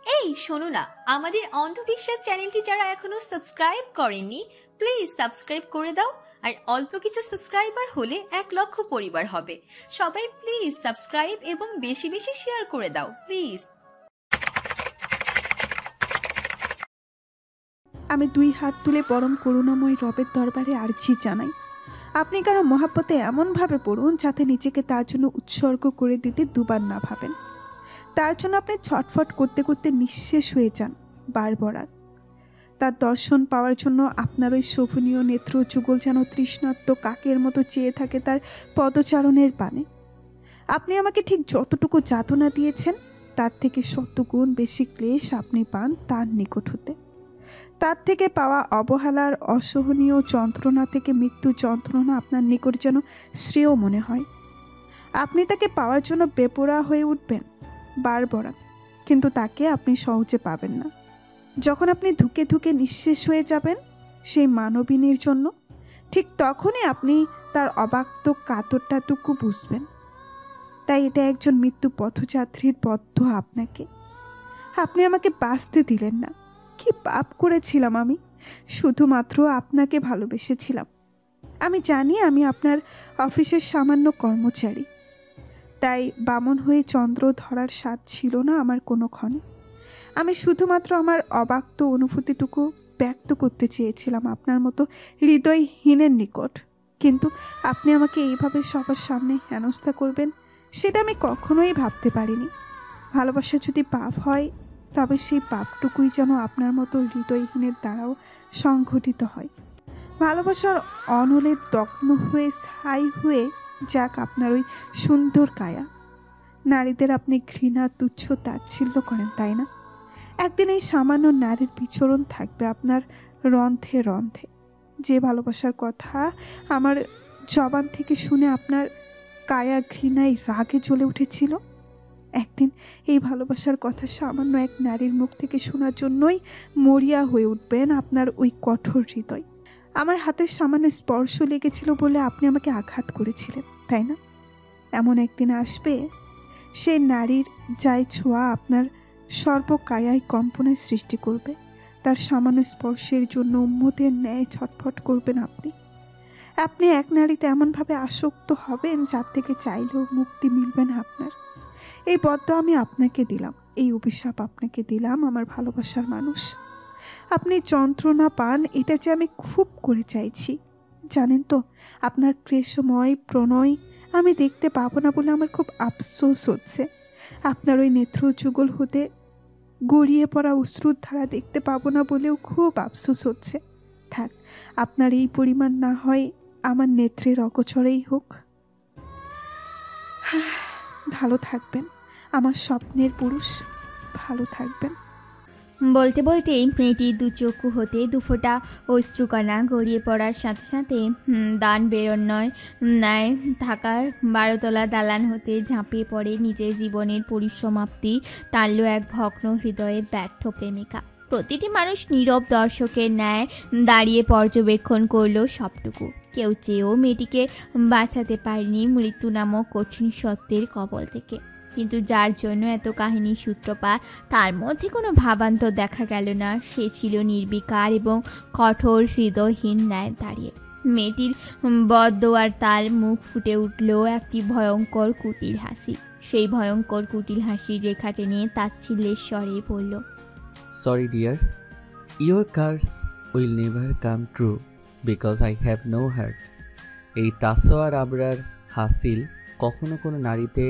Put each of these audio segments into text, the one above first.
এই শোনো না, আমাদের অন্ধবিশ্বাস চ্যানেলটি যারা এখনো সাবস্ক্রাইব করেননি প্লিজ সাবস্ক্রাইব করে দাও। আর অল্প কিছু সাবস্ক্রাইবার হলে 1,00,000 পরিবার হবে। সবাই প্লিজ সাবস্ক্রাইব এবং বেশি বেশি শেয়ার করে দাও প্লিজ। আমি 2 হাত তুলে পরম করুণাময় রবের দরবারে আর্জি জানাই, আপনি কারো মহাব্বতে এমনভাবে পড়ুন যাতে নিজেকে তার জন্য উৎসর্গ করে দিতে দুবার না ভাবেন। তার জন্য আপনি ছটফট করতে করতে নিঃশেষ হয়ে যান বারবার। তার দর্শন পাওয়ার জন্য আপনার ওই শোভনীয় নেত্র যুগল যেন তৃষ্ণার্ত কাকের মতো চেয়ে থাকে তার পদচারণের পানে। আপনি আমাকে ঠিক যতটুকু যাতনা দিয়েছেন তার থেকে 100 গুণ বেশি ক্লেশ আপনি পান তার নিকট হতে। তার থেকে পাওয়া অবহেলার অসহনীয় যন্ত্রণা থেকে মৃত্যু যন্ত্রণা আপনার নিকট যেন শ্রেয় মনে হয়। আপনি তাকে পাওয়ার জন্য বেপরোয়া হয়ে উঠবেন বারবার, কিন্তু তাকে আপনি সহজে পাবেন না। যখন আপনি ধুকে ধুকে নিঃশেষ হয়ে যাবেন সেই মানবিনীর জন্য, ঠিক তখনই আপনি তার অবাক্ত কাতরটাটুকু বুঝবেন। তাই এটা একজন মৃত্যু পথযাত্রীর বদ্ধ আপনাকে। আপনি আমাকে বাঁচতে দিলেন না। কি পাপ করেছিলাম আমি? শুধুমাত্র আপনাকে ভালোবেসেছিলাম। আমি জানি আমি আপনার অফিসের সামান্য কর্মচারী, তাই বামন হয়ে চন্দ্র ধরার স্বাদ ছিল না আমার কোনো ক্ষণে। আমি শুধুমাত্র আমার অবাক্ত অনুভূতিটুকু ব্যক্ত করতে চেয়েছিলাম আপনার মতো হৃদয়হীনের নিকট, কিন্তু আপনি আমাকে এইভাবে সবার সামনে হেনস্থা করবেন সেটা আমি কখনোই ভাবতে পারিনি। ভালোবাসা যদি পাপ হয় তবে সেই পাপটুকুই যেন আপনার মতো হৃদয়হীনের দ্বারাও সংঘটিত হয়। ভালোবাসার অনলে দগ্ন হয়ে ছাই হয়ে যাক আপনার ওই সুন্দর কায়া। নারীদের আপনি ঘৃণা তুচ্ছ তাচ্ছিল্য করেন, তাই না? একদিন এই সামান্য নারীর বিচরণ থাকবে আপনার রন্ধ্রে রন্ধ্রে। যে ভালোবাসার কথা আমার জবান থেকে শুনে আপনার কায়া ঘৃণায় রাগে জ্বলে উঠেছিল, একদিন এই ভালোবাসার কথা সামান্য এক নারীর মুখ থেকে শোনার জন্যই মরিয়া হয়ে উঠবেন আপনার ওই কঠোর হৃদয়। আমার হাতের সামান্য স্পর্শ লেগেছিল বলে আপনি আমাকে আঘাত করেছিলেন, তাই না? এমন একদিন আসবে সেই নারীর যাই ছোঁয়া আপনার সর্বকায়ায় কম্পনের সৃষ্টি করবে। তার সামান্য স্পর্শের জন্য উম্মতের ন্যায় ছটফট করবেন আপনি। আপনি এক নারীতে এমনভাবে আসক্ত হবেন যার থেকে চাইলেও মুক্তি মিলবে না আপনার। এই বদ্ধ আমি আপনাকে দিলাম, এই অভিশাপ আপনাকে দিলাম আমার ভালোবাসার মানুষ। আপনি যন্ত্রণা পান এটা যে আমি খুব করে চাইছি, জানেন তো? আপনার ক্লেশময় প্রণয় আমি দেখতে পাবো না বলে আমার খুব আফসোস হচ্ছে। আপনার ওই নেত্র যুগল হতে গড়িয়ে পড়া অশ্রুর ধারা দেখতে পাবো না বলেও খুব আফসোস হচ্ছে। থাক, আপনার এই পরিমাণ না হয় আমার নেত্রের অগোচরেই হোক। ভালো থাকবেন আমার স্বপ্নের পুরুষ, ভালো থাকবেন। বলতে বলতেই মেয়েটির দু চক্ষু হতে দুফোঁটা অশ্রুকণা গড়িয়ে পড়ার সাথে সাথে দান বেরোন্নয় ন্যায় থাকা 12তলা দালান হতে ঝাঁপিয়ে পড়ে নিজের জীবনের পরিসমাপ্তি টানল এক ভগ্ন হৃদয়ের ব্যর্থ প্রেমিকা। প্রতিটি মানুষ নীরব দর্শকের ন্যায় দাঁড়িয়ে পর্যবেক্ষণ করল সবটুকু। কেউ চেয়েও মেয়েটিকে বাঁচাতে পারেনি মৃত্যু নামক কঠিন সত্যের কবল থেকে। কিন্তু যার জন্য এত কাহিনীর সূত্রপাত তার মধ্যে কোনো ভাবান্তর দেখা গেল না। সে ছিল নির্বিকার এবং কঠোর হৃদয়হীন ন্যায় দাঁড়িয়ে। মেয়েটির বদদোয়ার তার মুখ ফুটে উঠল একটি ভয়ঙ্কর কুটিল হাসি। সেই ভয়ঙ্কর কুটিল হাসির রেখা টেনে তাচ্ছিল্যের স্বরে বলল, sorry dear, your curse will never come true because I have no heart. এই তাসওয়ার আবরার হাসিল কখনো কোনো নারীতে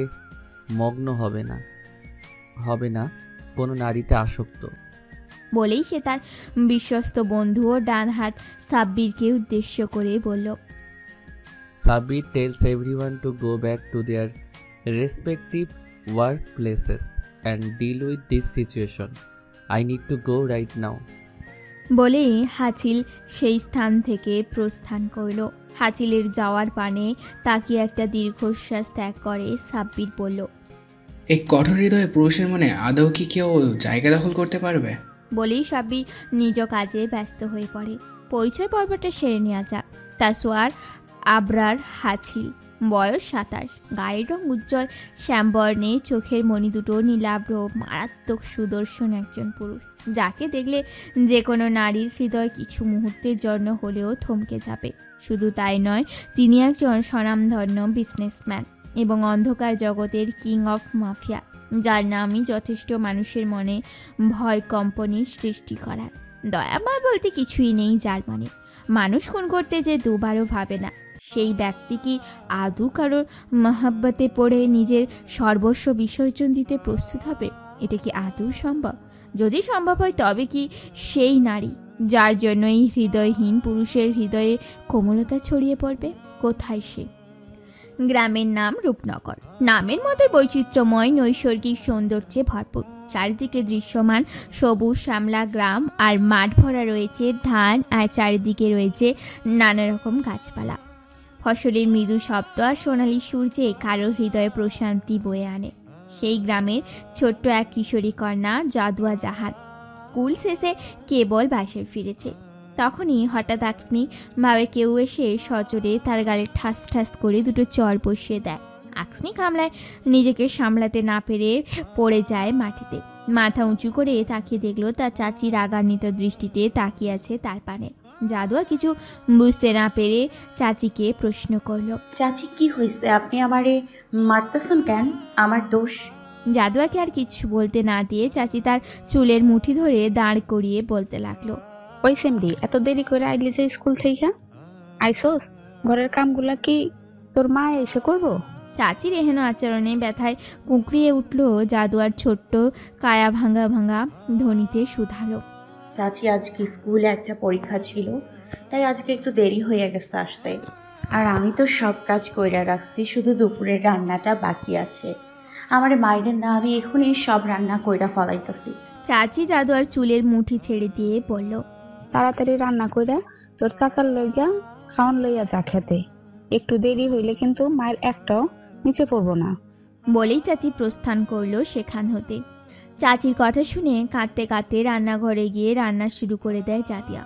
মগ্ন হবে না কোনো নারীতে আসক্ত। বলেই সে তার বিশ্বস্ত বন্ধু ও ডান হাত সাব্বিরকে উদ্দেশ্য করে বলল, Sabbir tells everyone to go back to their respective work places and deal with this situation. I need to go right now. বলেই হাচিল সেই স্থান থেকে প্রস্থান করল। হাচিলের যাওয়ার পানে তাকিয়ে একটা দীর্ঘশ্বাস ত্যাগ করে সাব্বির বলল, এই কঠোর হৃদয়ে পুরুষের মনে আদৌ কি কেউ জায়গা দখল করতে পারবে? বলেই সাব্বির নিজ কাজে ব্যস্ত হয়ে পড়ে। পরিচয় পর্বটা সেরে নেওয়া যাক। তাসওয়ার আবরার হাচিল বয়স 27, গায়ের রং উজ্জ্বল শ্যামবর্ণে, চোখের মণি দুটো নীলাব্র, মারাত্মক সুদর্শন একজন পুরুষ, যাকে দেখলে যে কোনো নারীর হৃদয় কিছু মুহূর্তের জন্য হলেও থমকে যাবে। শুধু তাই নয়, তিনি একজন স্বনামধন্য বিজনেসম্যান এবং অন্ধকার জগতের কিং অফ মাফিয়া, যার নামই যথেষ্ট মানুষের মনে ভয় কম্পনি সৃষ্টি করার। দয়াময় বলতে কিছুই নেই যার মনে। মানুষ খুন করতে যে দুবারও ভাবে না, সেই ব্যক্তি কি আদৌ কারোর মহাব্বতে পড়ে নিজের সর্বস্ব বিসর্জন দিতে প্রস্তুত হবে? এটা কি আদৌ সম্ভব? যদি সম্ভব হয় তবে কি সেই নারী যার জন্য এই হৃদয়হীন পুরুষের হৃদয়ে কোমলতা ছড়িয়ে পড়বে? কোথায় সে? গ্রামের নাম রূপনগর। নামের মতো বৈচিত্র্যময় নৈসর্গিক সৌন্দর্যে ভরপুর। চারিদিকে দৃশ্যমান সবুজ শ্যামলা গ্রাম আর মাঠ ভরা রয়েছে ধান, আর চারিদিকে রয়েছে নানা রকম গাছপালা। ফসলের মৃদু শব্দ আর সোনালি সূর্যে কারোর হৃদয়ে প্রশান্তি বয়ে আনে। সেই গ্রামের ছোট্ট এক কিশোরী কন্যা জাদুয়া জাহান স্কুল শেষে কেবল বাসায় ফিরেছে। তখনই হঠাৎ আকস্মিক ভাবে কেউ এসে সজোরে তার গালে ঠাস ঠাস করে দুটো চড় বসিয়ে দেয়। আকস্মিক হামলায় নিজেকে সামলাতে না পেরে পড়ে যায় মাটিতে। মাথা উঁচু করে তাকিয়ে দেখলো তার চাচি রাগান্বিত দৃষ্টিতে তাকিয়ে আছে তার পানে। জাদুয়া কিছু বুঝতে না পেরে চাচিকে প্রশ্ন করলো, চাচি কি হয়েছে? আপনি আমারে মারতেছেন কেন? আমার দোষ? জাদুয়াকে আর কিছু বলতে না দিয়ে চাচি তার চুলের মুঠি ধরে দাঁড় করিয়ে বলতে লাগলো, ওই সেমরি, এত দেরি করে আইলি যে স্কুল থেকে? আইসোস, ঘরের কামগুলা কি তোর মা এসে করবো? চাচির এহেন আচরণে ব্যথায় কুঁকড়িয়ে উঠল জাদুয়ার ছোট্ট কায়া ভাঙা ভাঙা ধ্বনিতে শুধালো, চাচি আজকে স্কুলে একটা পরীক্ষা ছিল, তাই আজকে একটু দেরি হয়ে গেছে আসতে। আর আমি তো সব কাজ কইরা রাখছি, শুধু দুপুরের রান্নাটা বাকি আছে। আমার মায়ের না, আমি এখনই সব রান্না কইরা ফলাইতেছি। চাচি জাদুয়ার চুলের মুঠি ছেড়ে দিয়ে বলল, তাড়াতাড়ি রান্না কইরা তোর চাচার লইয়া খাওয়ান লইয়া যা খেতে। একটু দেরি হইলে কিন্তু মায়ের একটাও নিচে পড়বো না। বলেই চাচি প্রস্থান করলো সেখান হতে। চাচির কথা শুনে কাঁদতে কাঁদতে রান্নাঘরে গিয়ে রান্না শুরু করে দেয় জাদিয়া।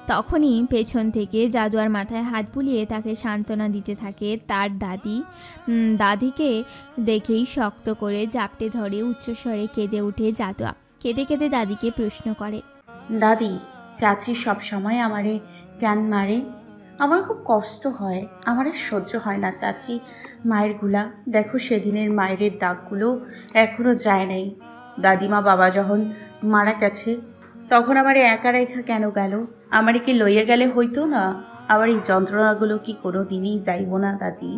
তখনই পেছন থেকে জাদুয়ার মাথায় হাত বুলিয়ে তাকে সান্ত্বনা দিতে থাকে তার দাদি। দাদিকে দেখেই শক্ত করে জাপটে ধরে উচ্চস্বরে কেঁদে উঠে জাদুয়া। কেঁদে কেঁদে দাদিকে প্রশ্ন করে, দাদি, চাচি সব সময় আমারে কেন মারে? আমার খুব কষ্ট হয়, আমার সহ্য হয় না চাচি মায়ের গুলা। দেখো সেদিনের মায়ের দাগগুলো এখনো যায় নাই। দাদিমা বাবা যখন মারা গেছে তখন আমারে একা রেখা কেন গেল? আমারে কি লইয়া গেলে হইতো না? আবার এই যন্ত্রণাগুলো কি কোনো দিনই যাইব না দাদি?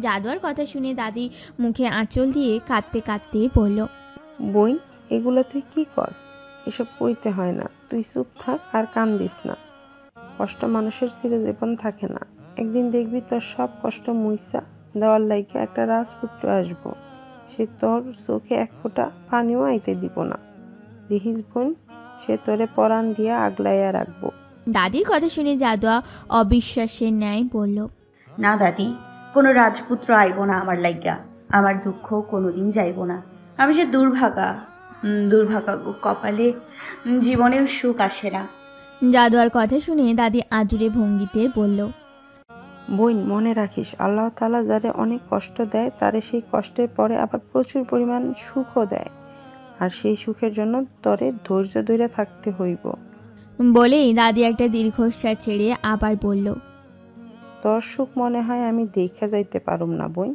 জাদুয়ার কথা শুনে দাদি মুখে আঁচল দিয়ে কাঁদতে কাঁদতে বলল, বই, এগুলো তুই কি কস? এসব কইতে হয় না, তুই চুপ থাক আর কান দিস না। কষ্ট মানুষের চিরজীবন থাকে না। একদিন দেখবি তোর সব কষ্ট মুইসা দেওয়ার লাইগা একটা রাজপুত্র আসবো। সে তোর চোখে এক ফোঁটা পানিও আইতে দিব না। দেখিস বোন, সে তোরে পরাণ দিয়া আগলাইয়া রাখবো। দাদির কথা শুনে জাদুয়া অবিশ্বাসের ন্যায় বলল, না দাদি, কোনো রাজপুত্র আইব না আমার লাইগা। আমার দুঃখ কোনোদিন যাইব না। আমি যে দুর্ভাগা কপালে জীবনেও সুখ আসে না। জাদুয়ার কথা শুনে দাদি আদুরে ভঙ্গিতে বলল, বোন, মনে রাখিস, আল্লাহ তাআলা যারে অনেক কষ্ট দেয় তারে সেই কষ্টের পরে আবার প্রচুর পরিমাণ সুখও দেয়। আর সেই সুখের জন্য তরে ধৈর্য ধরে থাকতে হইব। বলেই দাদি একটা দীর্ঘশ্বাস ছেড়ে আবার বলল, তোর সুখ মনে হয় আমি দেখা যাইতে পারুম না বোন,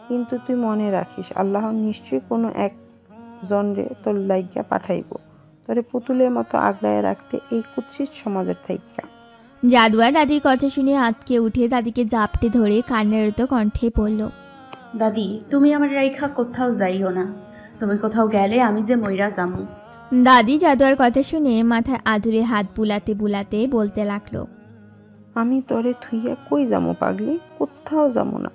কিন্তু তুই মনে রাখিস আল্লাহ নিশ্চয়ই কোনো এক জনরে তোর লাইগা পাঠাইব তোরে পুতুলের মতো আগলায় রাখতে এই কুৎসিত সমাজের থাইকা। জাদুয়া দাদির কথা শুনে আতকে উঠে দাদিকে জাপটে ধরে কান্নারত কণ্ঠে বলল, দাদি, তুমি আমার রাইখা কোথাও যাইও না। তুমি কোথাও গেলে আমি যে মইরা যামু। দাদি জাদুয়ার কথা শুনে মাথায় আদুরে হাত বুলাতে বুলাতে বলতে লাগলো, আমি তোরে থুইয়া কই যামু পাগলি? কোথাও যামু না।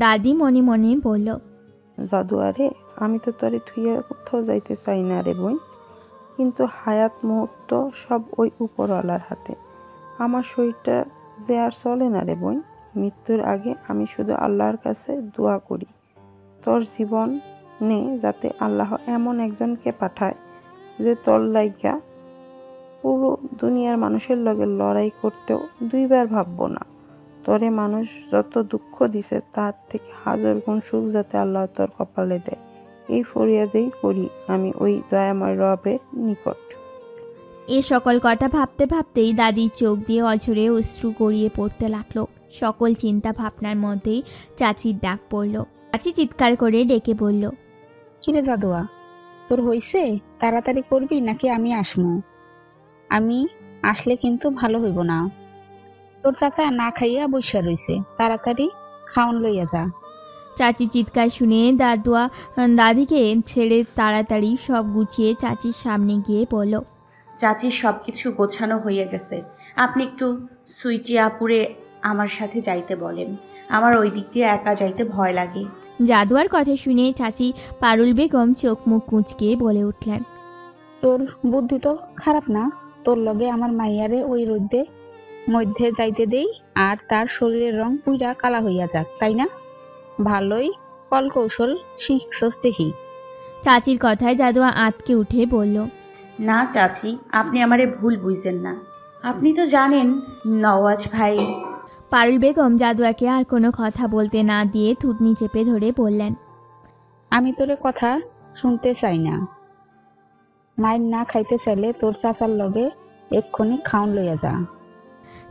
দাদি মনে মনে বলল, জাদুয়ারে, আমি তো তোরে থুইয়া কোথাও যাইতে চাই না রে বোন, কিন্তু হায়াত মুহূর্ত সব ওই উপরওয়ালার হাতে। আমার শরীরটা যে আর চলে না রে বোন। মৃত্যুর আগে আমি শুধু আল্লাহর কাছে দোয়া করি তোর জীবন নে যাতে আল্লাহ এমন একজনকে পাঠায় যে তোর লাইগা পুরো দুনিয়ার মানুষের লগে লড়াই করতেও দুইবার ভাববো না। তোরে মানুষ যত দুঃখ দিছে তার থেকে হাজার গুণ সুখ যাতে আল্লাহ তোর কপালে দেয়, এই ফরিয়াদেই করি আমি ওই দয়াময় রবের নিকট। এ সকল কথা ভাবতে ভাবতেই দাদির চোখ দিয়ে অঝরে অশ্রু গড়িয়ে পড়তে লাগলো। সকল চিন্তা ভাবনার মধ্যেই চাচির ডাক পড়ল। চাচি চিৎকার করে ডেকে বলল, কিরে দাদুয়া, তোর হইছে? তাড়াতাড়ি করবি নাকি আমি আসমু? আমি আসলে কিন্তু ভালো হইব না। তোর চাচা না খাইয়া বইসা রইছে, তাড়াতাড়ি খাওন লইয়া যা। চাচির চিৎকার শুনে দাদিকে ছেড়ে তাড়াতাড়ি সব গুছিয়ে চাচির সামনে গিয়ে বলল, চাচির সব কিছু গোছানো হয়ে গেছে, আপনি একটু সুইটি আপুরে আমার সাথে যাইতে বলেন, আমার ওই দিক দিয়ে একা যাইতে ভয় লাগে। জাদুয়ার কথা শুনে চাচি পারুল বেগম চোখ মুখ কুঁচকে বলে উঠলেন, তোর বুদ্ধি তো খারাপ না। তোর লগে আমার মাইয়ারে ওই রোদ্দে মধ্যে যাইতে দেই আর তার শরীরের রং পুইরা কালা হইয়া যাক, তাই না? ভালোই কল কৌশল শিখছস দেখি। চাচির কথায় জাদুয়া আঁতকে উঠে বলল, না চাচি, আপনি আমারে ভুল বুঝছেন না। আপনি তো জানেন নওয়াজ ভাই। পারুল বেগম জাদুয়াকে আর কোনো কথা বলতে না দিয়ে থুতনি চেপে ধরে বললেন, আমি তোরে কথা শুনতে চাই না। মায়ের না খাইতে চাইলে তোর চাচার লগে এক্ষুনি খাওন লইয়া যা।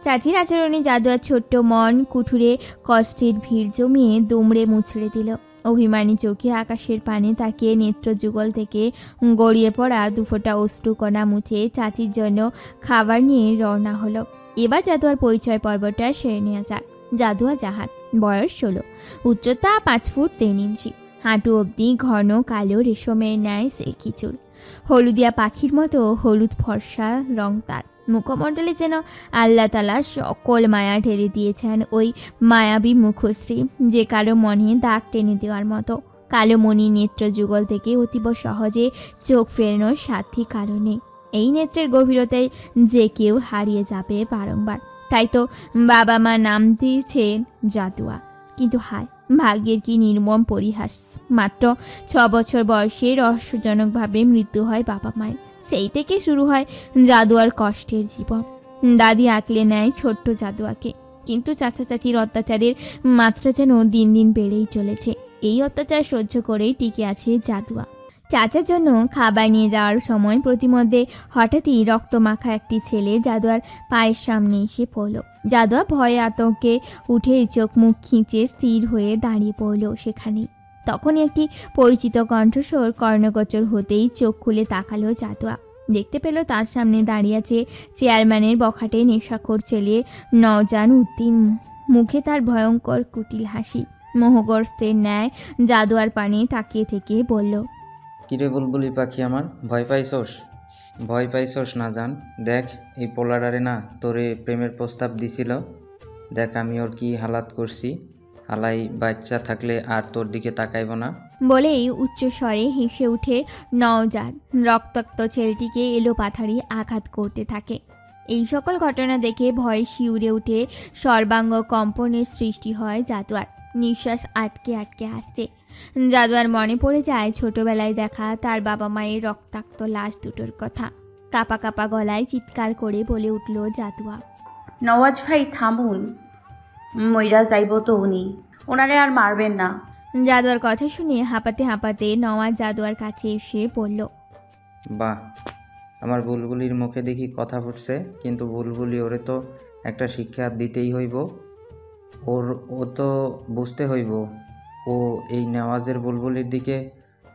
চাচির আচরণে জাদুয়ার ছোট্ট মন কুঠুরে কষ্টের ভিড় জমিয়ে দুমড়ে মুচড়ে দিল। অভিমানী চোখে আকাশের পানে তাকিয়ে নেত্র যুগল থেকে গড়িয়ে পড়া দুফোঁটা অশ্রুকণা মুছে চাচির জন্য খাবার নিয়ে রওনা হলো। এবার জাদুয়ার পরিচয় পর্বটা সেরে নেওয়া যাক। জাদুয়া জাহান, বয়স 16, উচ্চতা 5 ফুট 3 ইঞ্চি, হাঁটু অবধি ঘন কালো রেশমের ন্যায় সিল্কি চুল, হলুদিয়া পাখির মতো হলুদ ফর্সা রং তার। মুখমণ্ডলে যেন আল্লাহ তাআলা সকল মায়া ঢেলে দিয়েছেন ওই মায়াবী মুখশ্রী, যে কারো মনে দাগ টেনে দেওয়ার মতো। কালো মণি নেত্র যুগল থেকে অতীব সহজে চোখ ফেরানোর সাথী কারণে এই নেত্রের গভীরতায় যে কেউ হারিয়ে যাবে বারংবার। তাই তো বাবা মা নাম দিয়েছেন জাদুয়া। কিন্তু হায়, ভাগ্যের কি নির্মম পরিহাস! মাত্র 6 বছর বয়সে রহস্যজনকভাবে মৃত্যু হয় বাবা মায়ের। সেই থেকে শুরু হয় জাদুয়ার কষ্টের জীবন। দাদি আঁকলে নেয় ছোট্ট জাদুয়াকে, কিন্তু চাচা চাচির অত্যাচারের মাত্রা যেন দিন দিন বেড়েই চলেছে। এই অত্যাচার সহ্য করেই টিকে আছে জাদুয়া। চাচার জন্য খাবার নিয়ে যাওয়ার সময় প্রতিমধ্যে হঠাৎই রক্তমাখা একটি ছেলে জাদুয়ার পায়ের সামনে এসে পড়ল। জাদুয়া ভয়ে আতঙ্কে উঠে চোখ মুখ খিঁচে স্থির হয়ে দাঁড়িয়ে পড়ল সেখানেই। তখনই একটি পরিচিত কণ্ঠস্বর কর্ণগোচর হতেই চোখ খুলে তাকালো জাদুয়া। দেখতে পেল তার সামনে দাঁড়িয়ে আছে চেয়ারম্যানের বখাটে নেশাখোর ছেলে নওজান উদ্দিন। মুখে তার ভয়ঙ্কর কুটিল হাসি। মোহগ্রস্তের ন্যায় জাদুয়ার পানে তাকিয়ে থেকে বলল, কিরে বুলবুলি পাখি আমার, ভয় পাইছস? ভয় পাইছস না জান, দেখ এই পোলাডারে না তোরে প্রেমের প্রস্তাব দিছিল, দেখ আমি ওর কি হালাত করছি। হালাই বাচ্চা থাকলে আর তোর দিকে তাকাইব না। বলেই উচ্চ স্বরে হেসে উঠে নওজান রক্তাক্ত ছেলেটিকে এলো পাথারি আঘাত করতে থাকে। এই সকল ঘটনা দেখে ভয়ে শিউরে উঠে সর্বাঙ্গ কম্পনের সৃষ্টি হয় জাদুয়ার। নিঃশ্বাস আটকে আটকে আসছে। জাদুয়ার মনে পড়ে যায় ছোটবেলায় দেখা তার বাবা মায়ের রক্তাক্ত লাশ দুটোর কথা। কাপা কাপা গলায় চিৎকার করে বলে উঠল জাদুয়া, নওয়াজ ভাই থামুন, মইরা যাইব তো উনি, ওনারে আর মারবেন না। জাদুয়ার কথা শুনে হাঁপাতে হাঁপাতে নওয়াজ জাদুয়ার কাছে এসে পড়ল, বাহ, আমার বুলবুলির মুখে দেখি কথা ফুটছে, কিন্তু বুলবুলি ওরে তো একটা শিক্ষা দিতেই হইব। ও তো বুঝতে হইব ও এই নেওয়াজের বুলবুলির দিকে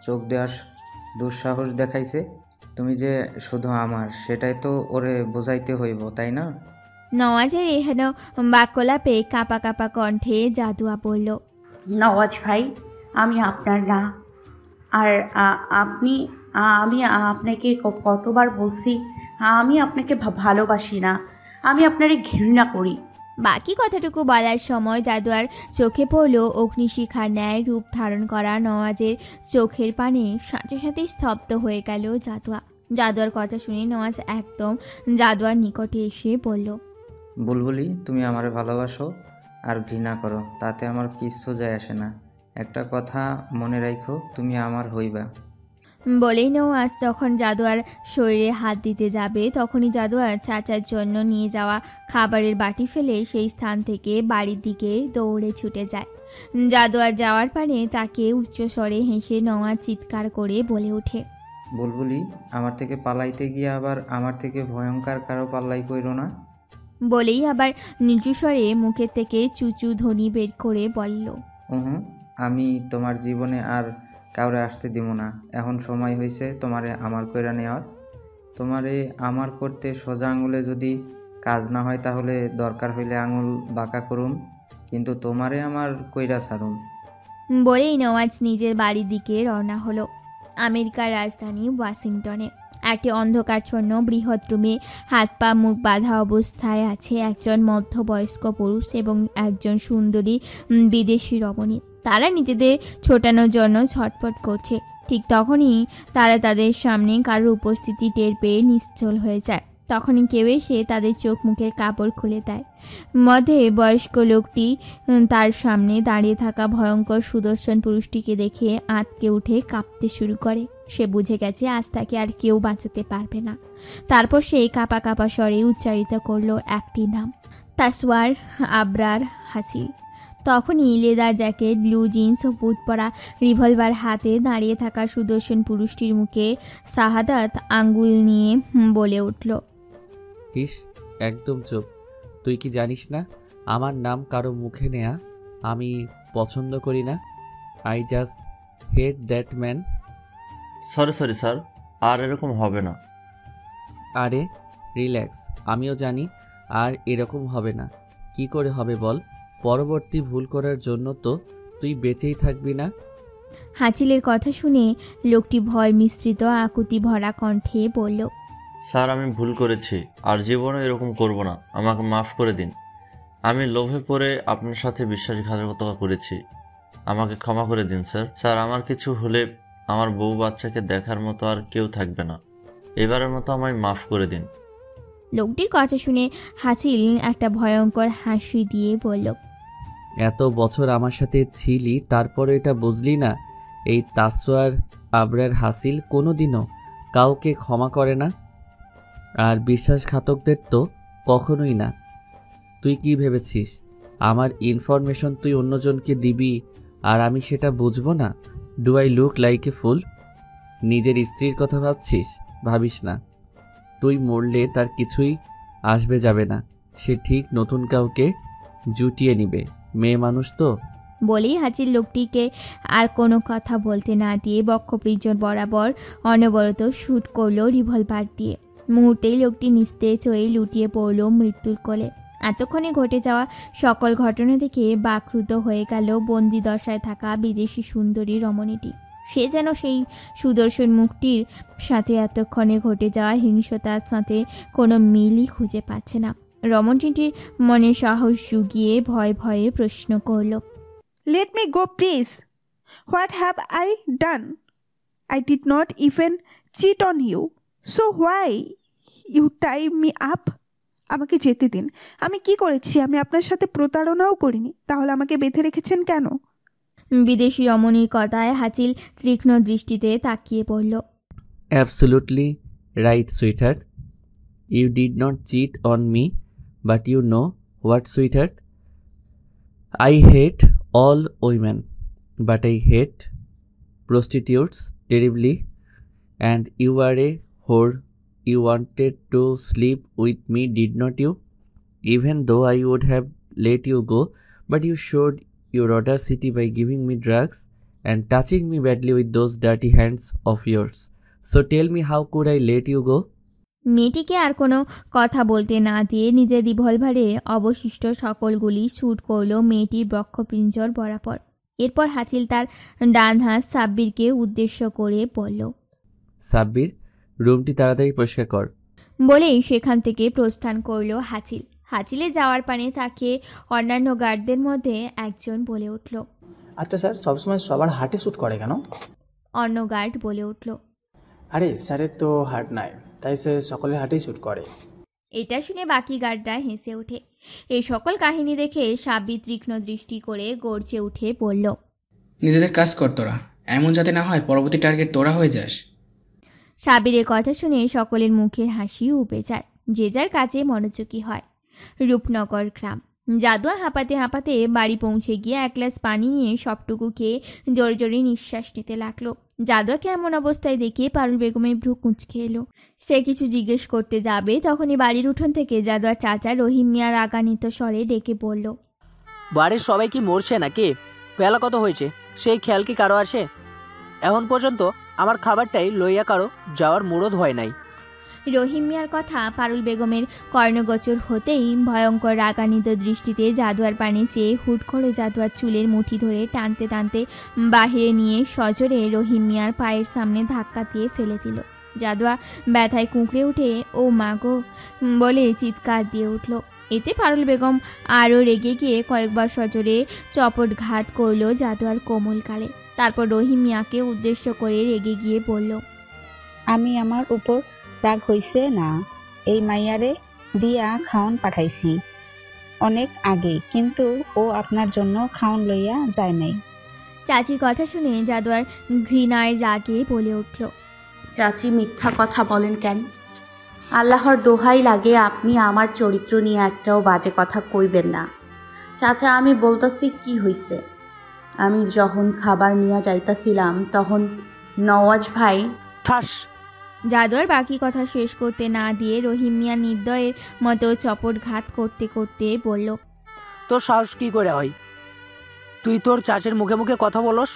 চোখ দেওয়ার দুঃসাহস দেখাইছে। তুমি যে শুধু আমার, সেটাই তো ওরে বোঝাইতে হইব, তাই না? নওয়াজের এহেন বাক্যলাপে কাঁপা কাঁপা কণ্ঠে জাদুয়া বলল, নওয়াজ ভাই, আমি আপনার না। আর আমি আপনাকে কতবার বলছি, আমি আপনাকে ভালোবাসি না, আমি আপনারে ঘৃণা করি। বাকি কথাটুকু বলার সময় জাদুয়ার চোখে পড়ল অগ্নিশিখার ন্যায় রূপ ধারণ করা নওয়াজের চোখের পানে। সাথে সাথে স্তব্ধ হয়ে গেল জাদুয়া। জাদুয়ার কথা শুনে নওয়াজ একদম জাদুয়ার নিকটে এসে বলল, বুলবুলি, তুমি আমারে ভালোবাসো আর ঘৃণা করো, তাতে আমার কিচ্ছু যায় আসে না। একটা কথা মনে রাখো, তুমি আমার হইবা। বলেই নওয়াজ যখন জাদুয়ার শরীরে হাত দিতে যাবে তখনই জাদুয়ার চাচার জন্য নিয়ে যাওয়া খাবারের বাটি ফেলে সেই স্থান থেকে বাড়ির দিকে দৌড়ে ছুটে যায়। জাদুয়ার যাওয়ার পানে তাকে উচ্চস্বরে হেসে নওয়াজ চিৎকার করে বলে ওঠে, বুলবুলি, আমার থেকে পালাইতে গিয়ে আবার আমার থেকে ভয়ঙ্কর কারো পাল্লাই পড়ো না। বলেই আবার নিচু স্বরে মুখের থেকে চুচু ধ্বনি বের করে বলল, আমি তোমার জীবনে আর কাউরে আসতে দিব না। এখন সময় হয়েছে তোমারে আমার কইরা নেওয়ার। তোমারে আমার করতে সোজা আঙুলে যদি কাজ না হয় তাহলে দরকার হইলে আঙুল বাঁকা করুম, কিন্তু তোমারে আমার কইরা ছাড়ুম। বলেই নওয়াজ নিজের বাড়ির দিকে রওনা হলো। আমেরিকার রাজধানী ওয়াশিংটনে একটি অন্ধকারচ্ছন্ন বৃহৎ রুমে হাত পা মুখ বাঁধা অবস্থায় আছে একজন মধ্যবয়স্ক পুরুষ এবং একজন সুন্দরী বিদেশি রমণী। তারা নিজেদের ছোটানোর জন্য ছটফট করছে। ঠিক তখনই তারা তাদের সামনে কারোর উপস্থিতি টের পেয়ে নিশ্চল হয়ে যায়। তখনই কেউ এসে তাদের চোখ মুখের কাপড় খুলে দেয়। মধ্যে বয়স্ক লোকটি তার সামনে দাঁড়িয়ে থাকা ভয়ঙ্কর সুদর্শন পুরুষটিকে দেখে আঁতকে উঠে কাঁপতে শুরু করে। সে বুঝে গেছে আজ তাকে আর কেউ বাঁচাতে পারবে না। তারপর সে কাঁপা কাঁপা স্বরে উচ্চারিত করলো একটি নাম, তাসওয়ার আবরার হাসিল। তখনই লেদার জ্যাকেট, ব্লু জিন্স ও বুট পরা, রিভলভার হাতে দাঁড়িয়ে থাকা সুদর্শন পুরুষটির মুখে শাহাদাত আঙ্গুল নিয়ে বলে উঠল, ইস, একদম চুপ। তুই কি জানিস না আমার নাম কারো মুখে নেয়া আমি পছন্দ করি না। I just hate that man. Sorry sir, আর এরকম হবে না। আরে রিল্যাক্স, আমিও জানি আর এরকম হবে না। কি করে হবে বল? পরবর্তী ভুল করার জন্য তো তুই বেঁচেই থাকবি না। হাঁচিলের কথা শুনে লোকটি ভয় মিশ্রিত আকুতি ভরা কণ্ঠে বলল, স্যার, আমি ভুল করেছি, আর জীবনে এরকম করব না। আমাকে মাফ করে দিন। আমি লোভে পড়ে আপনার সাথে বিশ্বাসঘাতকতা করেছি। আমাকে ক্ষমা করে দিন স্যার। স্যার, আমার কিছু হলে আমার বউ বাচ্চাকে দেখার মতো আর কেউ থাকবে না। এবারের মতো আমায় মাফ করে দিন। লোকটির কথা শুনে হাঁচিল একটা ভয়ঙ্কর হাসি দিয়ে বলল, এত বছর আমার সাথে ছিলি, তারপরে এটা বুঝলি না? এই তাসওয়ার আবরার হাসিল কোনোদিনও কাউকে ক্ষমা করে না, আর বিশ্বাসঘাতকদের তো কখনোই না। তুই কি ভেবেছিস আমার ইনফরমেশন তুই অন্যজনকে দিবি আর আমি সেটা বুঝবো না? Do I look like a fool? নিজের স্ত্রীর কথা ভাবছিস? ভাবিস না। তুই মরলে তার কিছুই আসবে যাবে না। সে ঠিক নতুন কাউকে জুটিয়ে নিবে। মেয়ে মানুষ তো। বলেই হাঁচিল লোকটিকে আর কোনো কথা বলতে না দিয়ে বক্ষপৃষ্ঠ বরাবর অনবরত শ্যুট করলো রিভলভার দিয়ে। মুহূর্তেই লোকটি নিস্তেজ হয়ে লুটিয়ে পড়ল মৃত্যুর কোলে। এতক্ষণে ঘটে যাওয়া সকল ঘটনা দেখে বাকরুদ্ধ হয়ে গেল বন্দি দশায় থাকা বিদেশি সুন্দরী রমণীটি। সে যেন সেই সুদর্শন মুখটির সাথে এতক্ষণে ঘটে যাওয়া হিংসতার সাথে কোনো মিলই খুঁজে পাচ্ছে না। রমণীটির মনে সাহস জুগিয়ে ভয়ে ভয়ে প্রশ্ন করল, Let me go, please. What have I done? I did not even cheat on you. So why you tie me up? আমাকে যেতে দিন। আমি কি করেছি? আমি আপনার সাথে প্রতারণাও করিনি, তাহলে আমাকে বেঁধে রেখেছেন কেন? বিদেশি রমণীর কথায় হাঁচিল তীক্ষ্ণ দৃষ্টিতে তাকিয়ে পড়ল। Absolutely right, sweetheart. You did not cheat on me, but you know what, sweetheart? I hate all women, but I hate prostitutes terribly. And you are a whore. You wanted to sleep with me, did not you? Even though I would have let you go, but you showed your audacity by giving me drugs and touching me badly with those dirty hands of yours. So tell me, how could I let you go? মেয়েটিকে আর কোনো কথা বলতে না দিয়ে নিজের রিভলভারের অবশিষ্ট সকল গুলি শ্যুট করল মেয়েটির বক্ষপিঞ্জর বরাবর। এরপর হাঁচিল তার ডান হাত সাব্বিরকে উদ্দেশ্য করে বলল, সাব্বির, রুমটি তাড়াতাড়ি পরিষ্কার কর। বলেই সেখান থেকে প্রস্থান করল হাঁচিল। হাঁচিলে যাওয়ার পানে তাকে অন্যান্য গার্ডদের মধ্যে একজন বলে উঠল, আচ্ছা স্যার, সবসময় সবার হার্টে শ্যুট করে কেন? অন্য গার্ড বলে উঠল, আরে স্যারের তো হার্ট নাই, তাই সে সকলের হার্টেই শ্যুট করে। এটা শুনে বাকি গার্ডরা হেসে ওঠে। এই সকল কাহিনী দেখে সাব্বির তীক্ষ্ণ দৃষ্টি করে গর্জে উঠে বলল, নিজেদের কাজ কর তোরা, এমন যাতে না হয় পরবর্তী টার্গেট তোরা হয়ে যাস। সাবিরের কথা শুনে সকলের মুখের হাসি উপে যায়, যে যার কাজে মনোযোগী হয়। রূপনগর গ্রাম। জাদুয়া হাঁপাতে হাঁপাতে বাড়ি পৌঁছে গিয়ে এক গ্লাস পানি নিয়ে সবটুকু খেয়ে জোরে জোরে নিঃশ্বাস নিতে লাগলো। জাদুয়াকে এমন অবস্থায় দেখে পারুল বেগমের ভ্রু কুঁচকে এলো। সে কিছু জিজ্ঞেস করতে যাবে, তখনই বাড়ির উঠোন থেকে জাদুয়ার চাচা রহিম মিয়া রাগান্বিত স্বরে ডেকে বলল, বাড়ির সবাই কি মরছে নাকি? বেলা কত হয়েছে, সেই খেয়াল কি কারো আসে? এখন পর্যন্ত আমার খাবারটাই লইয়া কারো যাওয়ার মুরদ হয় নাই। রহিম মিয়ার কথা পারুল বেগমের কর্ণগোচর হতেই ভয়ঙ্কর রাগান্বিত দৃষ্টিতে জাদুয়ার পানে চেয়ে হুট করে জাদুয়ার চুলের মুঠি ধরে টানতে টানতে বাহিরে নিয়ে সজোরে রহিম মিয়ার পায়ের সামনে ধাক্কা দিয়ে ফেলে দিল। জাদুয়া ব্যথায় কুঁকড়ে উঠে ও মা গো বলে চিৎকার দিয়ে উঠল। এতে পারুল বেগম আরও রেগে গিয়ে কয়েকবার সজোরে চপটঘাত করল জাদুয়ার কোমল গালে। তারপর রহিম মিয়াকে উদ্দেশ্য করে রেগে গিয়ে বলল, আমি আমার উপর রাগ হইছে না, এই মাইয়ারে দিয়া খাওন পাঠাইছি অনেক আগে, কিন্তু ও আপনার জন্য খাওন লইয়া যায় নাই। চাচির কথা শুনে জাদুয়ার ঘৃণায় রাগে বলে উঠল, চাচি মিথ্যা কথা বলেন কেন? আল্লাহর দোহাই লাগে আপনি আমার চরিত্র নিয়ে একটাও বাজে কথা কইবেন না। চাচা আমি বলতাছি কি হইছে। আমি যখন খাবার নিয়ে যাইতাছিলাম তখন নওয়াজ ভাই ঠাস। জাদুয়ার বাকি কথা শেষ করতে না দিয়ে রহিম মিয়া নির্দয়ের মতো চপটঘাত করতে করতে বলল, তোর সাহস কি করে হয়? তুই তোর চাচের মুখে মুখে কথা বলস,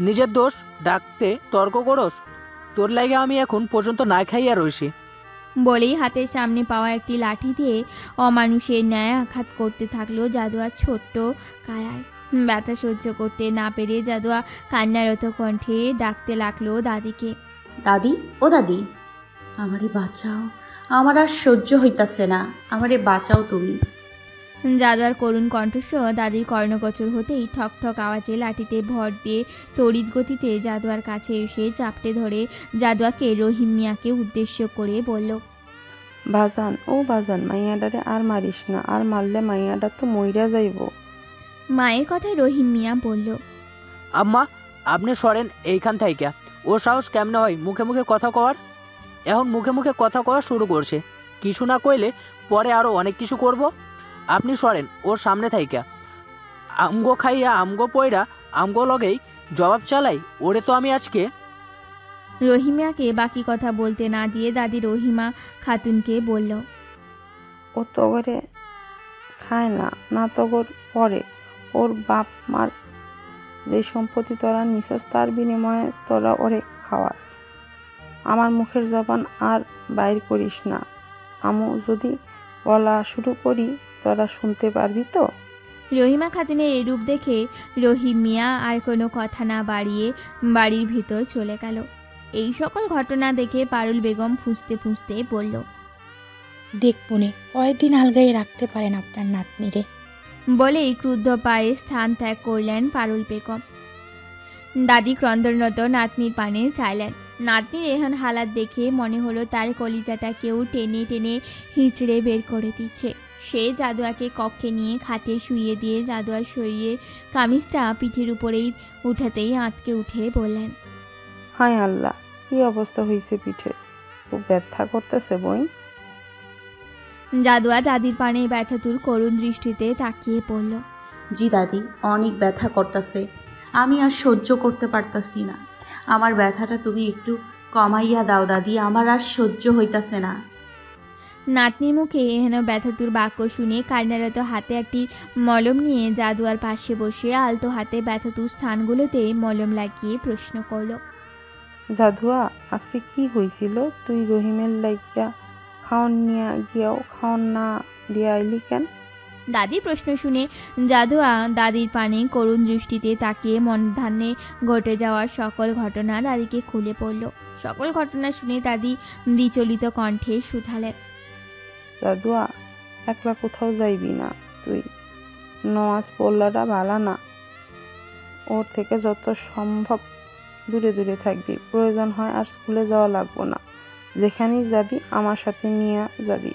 নিজের দোষ ডাকতে তর্ক করস। তোর লাগে আমি এখন পর্যন্ত না খাইয়া রইছি। বলেই হাতের সামনে পাওয়া একটি লাঠি দিয়ে অমানুষের ন্যায় আঘাত করতে থাকলো জাদুয়ার ছোট্ট কায়ায়। ব্যথা সহ্য করতে না পেরে জাদুয়া কান্নারত কণ্ঠে ডাকতে লাগলো দাদিকে, দাদি ও দাদি, আমারে বাঁচাও, আমার আর সহ্য হইতাছে না, আমারে বাঁচাও তুমি। জাদুয়ার করুণ কণ্ঠস্বর দাদির কর্ণগোচর হতেই ঠক ঠক আওয়াজে লাঠিতে ভর দিয়ে তড়িৎ গতিতে জাদুয়ার কাছে এসে চাপটে ধরে জাদুয়াকে রহিম মিয়াকে উদ্দেশ্য করে বলল, বাজান ও বাজান, মাইয়াডারে আর মারিস না, আর মারলে মাইয়াডা তো মইরা যাইব। মায়ের কথায় রহিম মিয়া বলল, আম্মা আপনি সরেন এইখান থাইকা। ও সাহস কেমনে হয় মুখে মুখে কথা কওয়ার? এখন মুখে মুখে কথা কওয়া শুরু করছে, কিছু না কইলে পরে আরও অনেক কিছু করব। আপনি সরেন ওর সামনে থাইকা। আমগো খাইয়া আমগো পয়রা আমগো লগেই জবাব চালাই ওরে তো আমি আজকে। রহিমিয়াকে বাকি কথা বলতে না দিয়ে দাদি রহিমা খাতুনকে বলল, ও তগরে খায় না, না তগর পরে ওর বাপ মার যে সম্পত্তি তোরা নিছস তার বিনিময়ে তোরা ওরে খাওয়াস। আমার মুখের জবান আর বাইর করিস না। আমু যদি বলা শুরু করি তোরা শুনতে পারবি তো? রহিমা খাতুনের এই রূপ দেখে রহিম মিয়া আর কোনো কথা না বাড়িয়ে বাড়ির ভিতর চলে গেল। এই সকল ঘটনা দেখে পারুল বেগম ফুঁসতে ফুঁসতে বলল, দেখবনে কয়েকদিন আলগাই রাখতে পারেন আপনার নাতনিরে। বলেই ক্রুদ্ধ পায়ে স্থান ত্যাগ করলেন পারুল বেগম। দাদি ক্রন্দনরত নাতনির পানে চাইলেন। নাতনির এখন হালাত দেখে মনে হলো তার কলিজাটা কেউ টেনে টেনে হিঁচড়ে বের করে দিচ্ছে। সে জাদুয়াকে কক্ষে নিয়ে খাটে শুইয়ে দিয়ে জাদুয়ার শরীরের কামিজটা পিঠের উপরেই উঠাতেই আঁতকে উঠে বললেন, হায় আল্লাহ, কি অবস্থা হয়েছে পিঠে, খুব ব্যথা করতেছে বই। জাদুয়া দাদির পানে ব্যথাতুর করুণ দৃষ্টিতে তাকিয়ে পড়ল। জি দাদি, অনেক ব্যথা করতেছে, আমি আর সহ্য করতে পারতাছি না। আমার ব্যথাটা তুমি একটু কমাইয়া দাও দাদি, আমার আর সহ্য হইতাছে না। নাতনির মুখে এহেন ব্যথাতুর বাক্য শুনে কান্নারত হাতে একটি মলম নিয়ে জাদুয়ার পাশে বসে আলতো হাতে ব্যথাতুর স্থানগুলোতে মলম লাগিয়ে প্রশ্ন করল, জাদুয়া আজকে কি হয়েছিল? তুই রহিমের লাইগা খাওন নিয়ে গিয়াও খাওন না দিয়া আইলি কেন? দাদির প্রশ্ন শুনে জাদুয়া দাদির পানে করুণ দৃষ্টিতে তাকিয়ে মনধান্যে ঘটে যাওয়ার সকল ঘটনা দাদিকে খুলে পড়ল। সকল ঘটনা শুনে দাদি বিচলিত কণ্ঠে শুধালেন, জাদুয়া একলা কোথাও যাইবি না তুই, নওয়াজ পড়লাটা ভালা না, ওর থেকে যত সম্ভব দূরে দূরে থাকবি। প্রয়োজন হয় আর স্কুলে যাওয়া লাগবো না, যেখানেই যাবি আমার সাথে নিয়ে যাবি,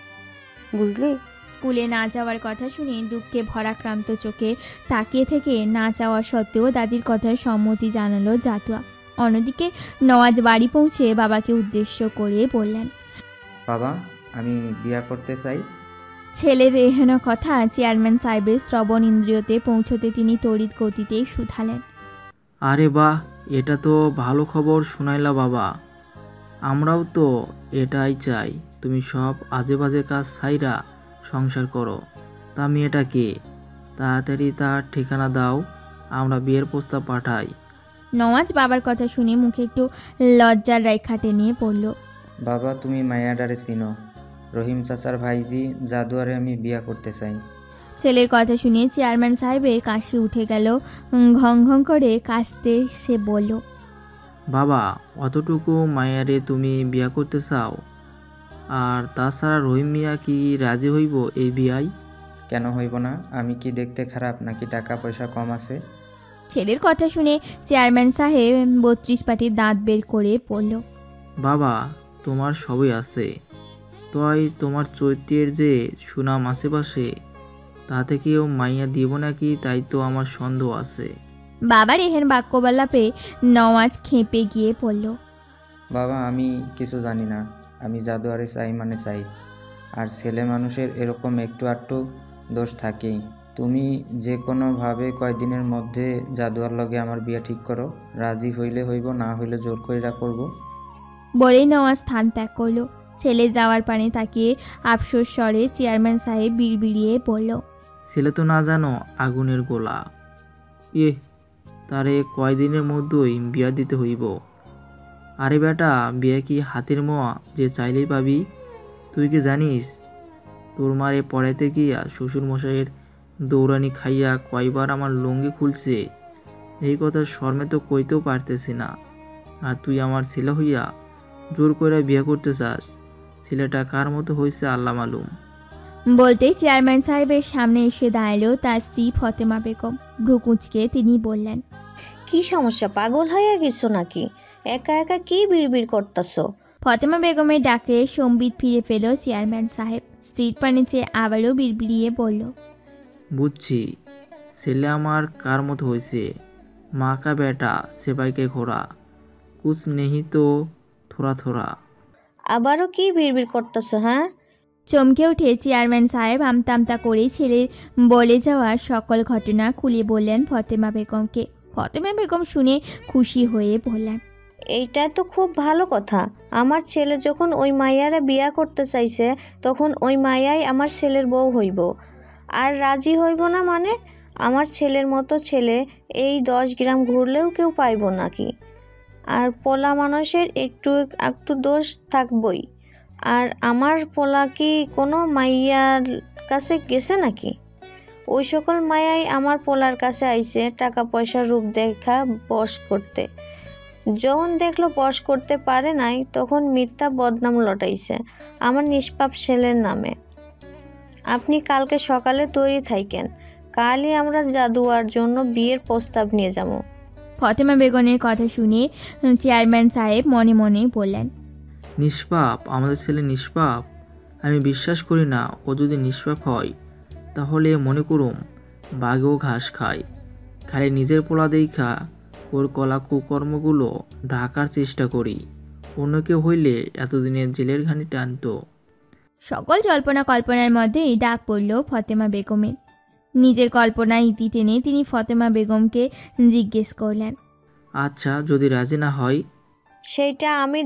বুঝলি? স্কুলে না যাওয়ার কথা শুনে দুঃখে ভরাক্রান্ত চোখে তাকিয়ে থেকে না যাওয়া সত্ত্বেও দাদির কথায় সম্মতি জানালো জাদুয়া। অন্যদিকে নওয়াজ বাড়ি পৌঁছে বাবাকে উদ্দেশ্য করে বললেন, বাবা, আমি বিয়া করতে চাই। ছেলের এহেন কথা চেয়ারম্যান সাহেবের শ্রবণ ইন্দ্রিয়তে পৌঁছতে তিনি তড়িৎ গতিতে শুধালেন, আরে বাহ, এটা তো ভালো খবর শুনাইলা বাবা। আমরাও তো এটাই চাই, তুমি সব আজে বাজে কাজ ছাইরা সংসার করো। তা মেয়েটা কে? তাড়াতাড়ি তার ঠিকানা দাও, আমরা বিয়ের প্রস্তাব পাঠাই। নওয়াজ বাবার কথা শুনে মুখে একটু লজ্জার রেখা টেনে পড়ল। বাবা, তুমি মায়াডারে চিনো? রহিম চাচার ভাইজি জাদুয়ারে আমি বিয়া করতে চাই। ছেলের কথা শুনে চেয়ারম্যান সাহেবের কাশি উঠে গেল। ঘং ঘং করে কাশতে সে বলল, বাবা, অতটুকু মায়ারে তুমি বিয়া করতে চাও? আর তাছাড়া রহিম মিয়া কি রাজি হইব এই বিয়ায়? কেন হইব না? আমি কি দেখতে খারাপ নাকি টাকা পয়সা কম আছে? ছেলের কথা শুনে চেয়ারম্যান সাহেব 32 পাটির দাঁত বের করে বলল, বাবা, তোমার সবই আছে, তাই তোমার চৈত্রের যে সুনাম আশেপাশে, তাতে কেউ মাইয়া দিব নাকি তাই তো আমার সন্দেহ আছে। বাবার এহেন বাক্য বলাপে নওয়াজ খেপে গিয়ে পড়ল, বাবা, আমি কিছু জানি না, আমি জাদুয়ারে চাই মানে চাই। আর ছেলে মানুষের এরকম একটু আধটু দোষ থাকেই। তুমি যে কোনোভাবে কয়দিনের মধ্যে জাদুয়ার লগে আমার বিয়ে ঠিক করো। রাজি হইলে হইব, না হইলে জোর কইরা করব। বলেই নওয়াজ স্থান ত্যাগ করলো। ছেলে যাওয়ার পানে তাকিয়ে আফসোস স্বরে চেয়ারম্যান সাহেব বিড়বিড়িয়ে বলল, ছেলে তো না জানো আগুনের গোলা। তারে কয়দিনের মধ্যেই বিয়া দিতে হইব। আরে বেটা, বিয়া কি হাতের মোয়া যে চাইলেই পাবি? তুই কি জানিস তোর মারে পড়াইতে গিয়া শ্বশুর মশাইয়ের দৌড়ানি খাইয়া কয়বার আমার লুঙ্গি খুলছে? এই কথা শর্মে তো কইতেও পারতেছি না, আর তুই আমার ছেলে হইয়া জোর করে বিয়ে করতে চাস? ছেলেটা কার মতো হয়েছে আল্লাহ মালুম। বলতেই চেয়ারম্যান সাহেবের সামনে এসে দাঁড়ালো তার স্ত্রী ফতেমা বেগম। ভ্রু কুঁচকে তিনি বললেন, কি সমস্যা, পাগল হয়ে গেছো নাকি? একা একা কি বিড়বিড় করতেছো? ফতেমা বেগমের ডাকে সম্বিত ফিরে পেল চেয়ারম্যান সাহেব। স্ত্রীর পানে চেয়ে আবারও বিড়বিড়িয়ে বলল, বুঝছি, ছেলে আমার কার মতো হয়েছে। মা কা বেটা সেবাইকে ঘোড়া, কুছ নেহি তো থোড়া থোড়া। আবারও কি বিড়বিড় করতেছো? হ্যাঁ, চমকে উঠে চেয়ারম্যান সাহেব আমতা আমতা করে ছেলের বলে যাওয়া সকল ঘটনা খুলে বললেন ফতেমা বেগমকে। ফতেমা বেগম শুনে খুশি হয়ে বললেন, এইটা তো খুব ভালো কথা। আমার ছেলে যখন ওই মাইয়ারা বিয়া করতে চাইছে, তখন ওই মাইয়াই আমার ছেলের বউ হইব। আর রাজি হইব না মানে? আমার ছেলের মতো ছেলে এই 10 গ্রাম ঘুরলেও কেউ পাইব নাকি? আর পোলা মানুষের একটু একটু দোষ থাকবই। আর আমার পোলা কি কোনো মাইয়ার কাছে গেছে নাকি? ওই সকল মায়াই আমার পোলার কাছে আইছে টাকা পয়সার রূপ দেখা বশ করতে। যখন দেখলো বশ করতে পারে নাই, তখন মিথ্যা বদনাম লটাইছে আমার নিষ্পাপ ছেলের নামে। আপনি কালকে সকালে তৈরি থাকেন, কালই আমরা জাদুয়ার জন্য বিয়ের প্রস্তাব নিয়ে যাব। ফতেমা বেগমের কথা শুনে চেয়ারম্যান সাহেব মনে মনে বললেন, নিষ্পাপ? আমাদের ছেলে নিষ্পাপ? আমি বিশ্বাস করি না। ও যদি নিষ্পাপ হয় তাহলে মনে করুম বাঘেও ঘাস খায়। খালি নিজের পোলা দেখা ওর কলা কুকর্মগুলো ঢাকার চেষ্টা করি। অন্য কেউ হইলে এতদিনের জেলের ঘানি টানতো। সকল জল্পনা কল্পনার মধ্যেই ডাক পড়ল ফতেমা বেগমের। নিজের কল্পনায় ইতি টেনে তিনি ফতেমা বেগমকে জিজ্ঞেস করলেন, আচ্ছা, যদি রাজি না হয়? সেইটা আমি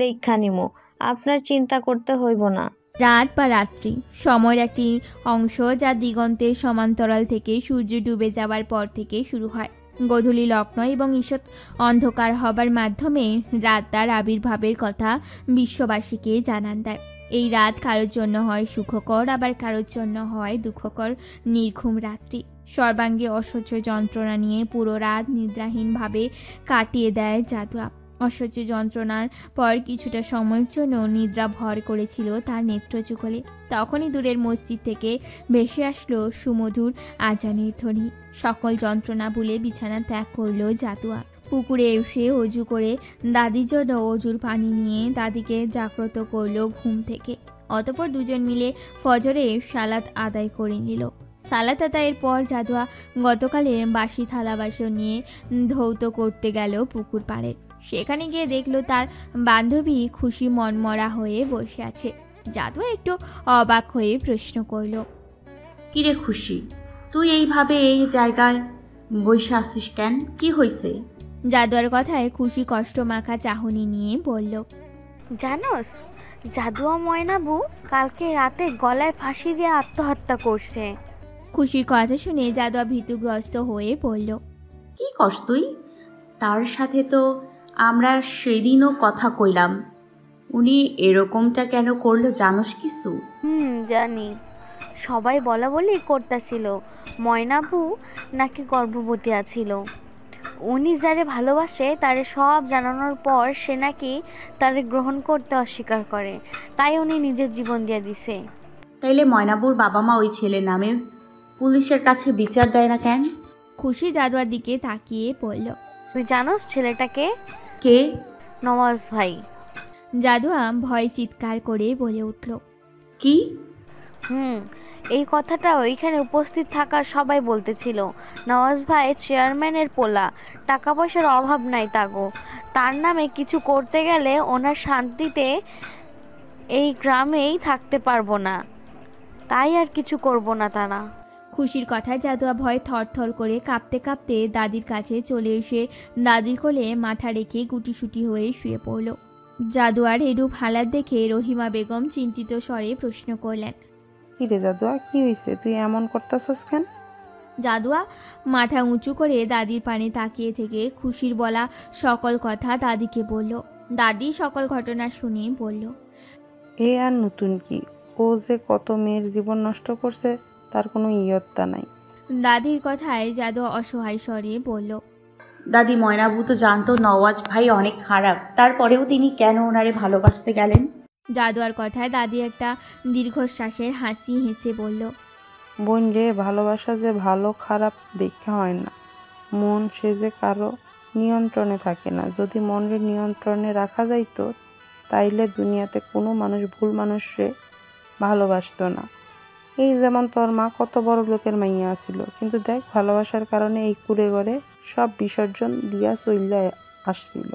দেখা নিমু, আপনার চিন্তা করতে হইব না। রাত বা রাত্রি সময়ের একটি অংশ যা দিগন্তের সমান্তরাল থেকে সূর্য ডুবে যাওয়ার পর থেকে শুরু হয়। গোধূলি লগ্ন এবং ঈষৎ অন্ধকার হবার মাধ্যমে রাত তার আবির্ভাবের কথা বিশ্ববাসীকে জানান দেয়। এই রাত কারোর জন্য হয় সুখকর, আবার কারোর জন্য হয় দুঃখকর নির্ঘুম রাত্রি। সর্বাঙ্গে অসহ্য যন্ত্রণা নিয়ে পুরো রাত নিদ্রাহীনভাবে কাটিয়ে দেয় জাদুয়া। অসহ্য যন্ত্রণার পর কিছুটা সময়ের জন্য নিদ্রা ভর করেছিল তার নেত্রযুগলে। তখনই দূরের মসজিদ থেকে ভেসে আসলো সুমধুর আজানের ধ্বনি। সকল যন্ত্রণা ভুলে বিছানা ত্যাগ করলো জাদুয়া। পুকুরে এসে অজু করে দাদির জন্য অজুর পানি নিয়ে দাদিকে জাগ্রত করলো ঘুম থেকে। অতঃপর দুজন মিলে ফজরে সালাত আদায় করে নিল। সালাত আদায়ের পর জাদুয়া গতকালে বাসি থালা বাসন নিয়ে ধৌত করতে গেল পুকুর পাড়ে। সেখানে গিয়ে দেখলো তার বান্ধবী খুশি মনমরা হয়ে বসে আছে। জাদু একটু অবাক হয়ে প্রশ্ন করল, কিরে খুশি, তুই এইভাবে এই জায়গায় বসে আসিস কেন? কি হয়েছে? জাদুয়ার কথায় খুশি কষ্টমাখা চাহনি নিয়ে বলল, জানোস, জাদুয়া ময়নাবু কালকে রাতে গলায় ফাঁসি দিয়ে আত্মহত্যা করছে। খুশির কথা শুনে জাদুয়া ভীতুগ্রস্ত হয়ে বলল, কি কস তুই? তার সাথে তো আমরা সেদিনও কথা কইলাম। উনি এরকমটা কেন করলো জানোস কিছু? জানি, সবাই বলা বলি করতেছিল ময়নাবু নাকি গর্ভবতী আছিল। উনি যারে ভালোবাসে তারে সব জানানোর পর সে নাকি তারে গ্রহণ করতে অস্বীকার করে, তাই উনি নিজের জীবন দিয়ে দিছে। তাইলে ময়নাবুর বাবা মা ওই ছেলের নামে পুলিশের কাছে বিচার দেয় না কেন? খুশি জাদুয়ার দিকে তাকিয়ে বলল, তুই জানোস ছেলেটাকে? কে? নওয়াজ ভাই। জাদুয়া ভয় চিৎকার করে বলে উঠল, কি? এই কথাটা ওইখানে উপস্থিত থাকার সবাই বলতেছিল। নওয়াজ ভাই চেয়ারম্যানের পোলা, টাকা পয়সার অভাব নাই তাগো। তার নামে কিছু করতে গেলে ওনার শান্তিতে এই গ্রামেই থাকতে পারবো না, তাই আর কিছু করব না তারা। খুশির কথায় জাদুয়া ভয় থরথর করে কাঁপতে কাঁপতে দাদির কাছে চলে এসে দাদির কোলে মাথা রেখে গুটিসুটি হয়ে শুয়ে পড়ল। জাদুয়ার এরূপ হালাত দেখে রহিমা বেগম চিন্তিত স্বরে প্রশ্ন করলেন, কি রে জাদুয়া, কি হয়েছে? তুই এমন করতেছস কেন? জাদুয়া মাথা উঁচু করে দাদির পানে তাকিয়ে থেকে খুশির বলা সকল কথা দাদিকে বলল। দাদি সকল ঘটনা শুনে বলল, এ আর নতুন কি? ও যে কত মেয়ের জীবন নষ্ট করছে তার কোনো ইয়ত্তা নাই। দাদির কথায় জাদুয়া অসহায় স্বরে বলল, দাদি, ময়নাবু তো জানতো নওয়াজ ভাই অনেক খারাপ, তারপরেও তিনি কেন ওনারে ভালোবাসতে গেলেন? জাদুয়ার কথায় দাদি একটা দীর্ঘশ্বাসের হাসি হেসে বলল, বোন রে, ভালোবাসা যে ভালো খারাপ দেখা হয় না। মন সে যে কারো নিয়ন্ত্রণে থাকে না। যদি মনের নিয়ন্ত্রণে রাখা যাইতো তাইলে দুনিয়াতে কোনো মানুষ ভুল মানুষরে ভালোবাসতো না। এই যেমন তোর মা কত বড় লোকের মাইয়া ছিল, কিন্তু দেখ ভালোবাসার কারণে এই কুড়ে ঘরে সব বিসর্জন দিয়া চইলা আসছিল।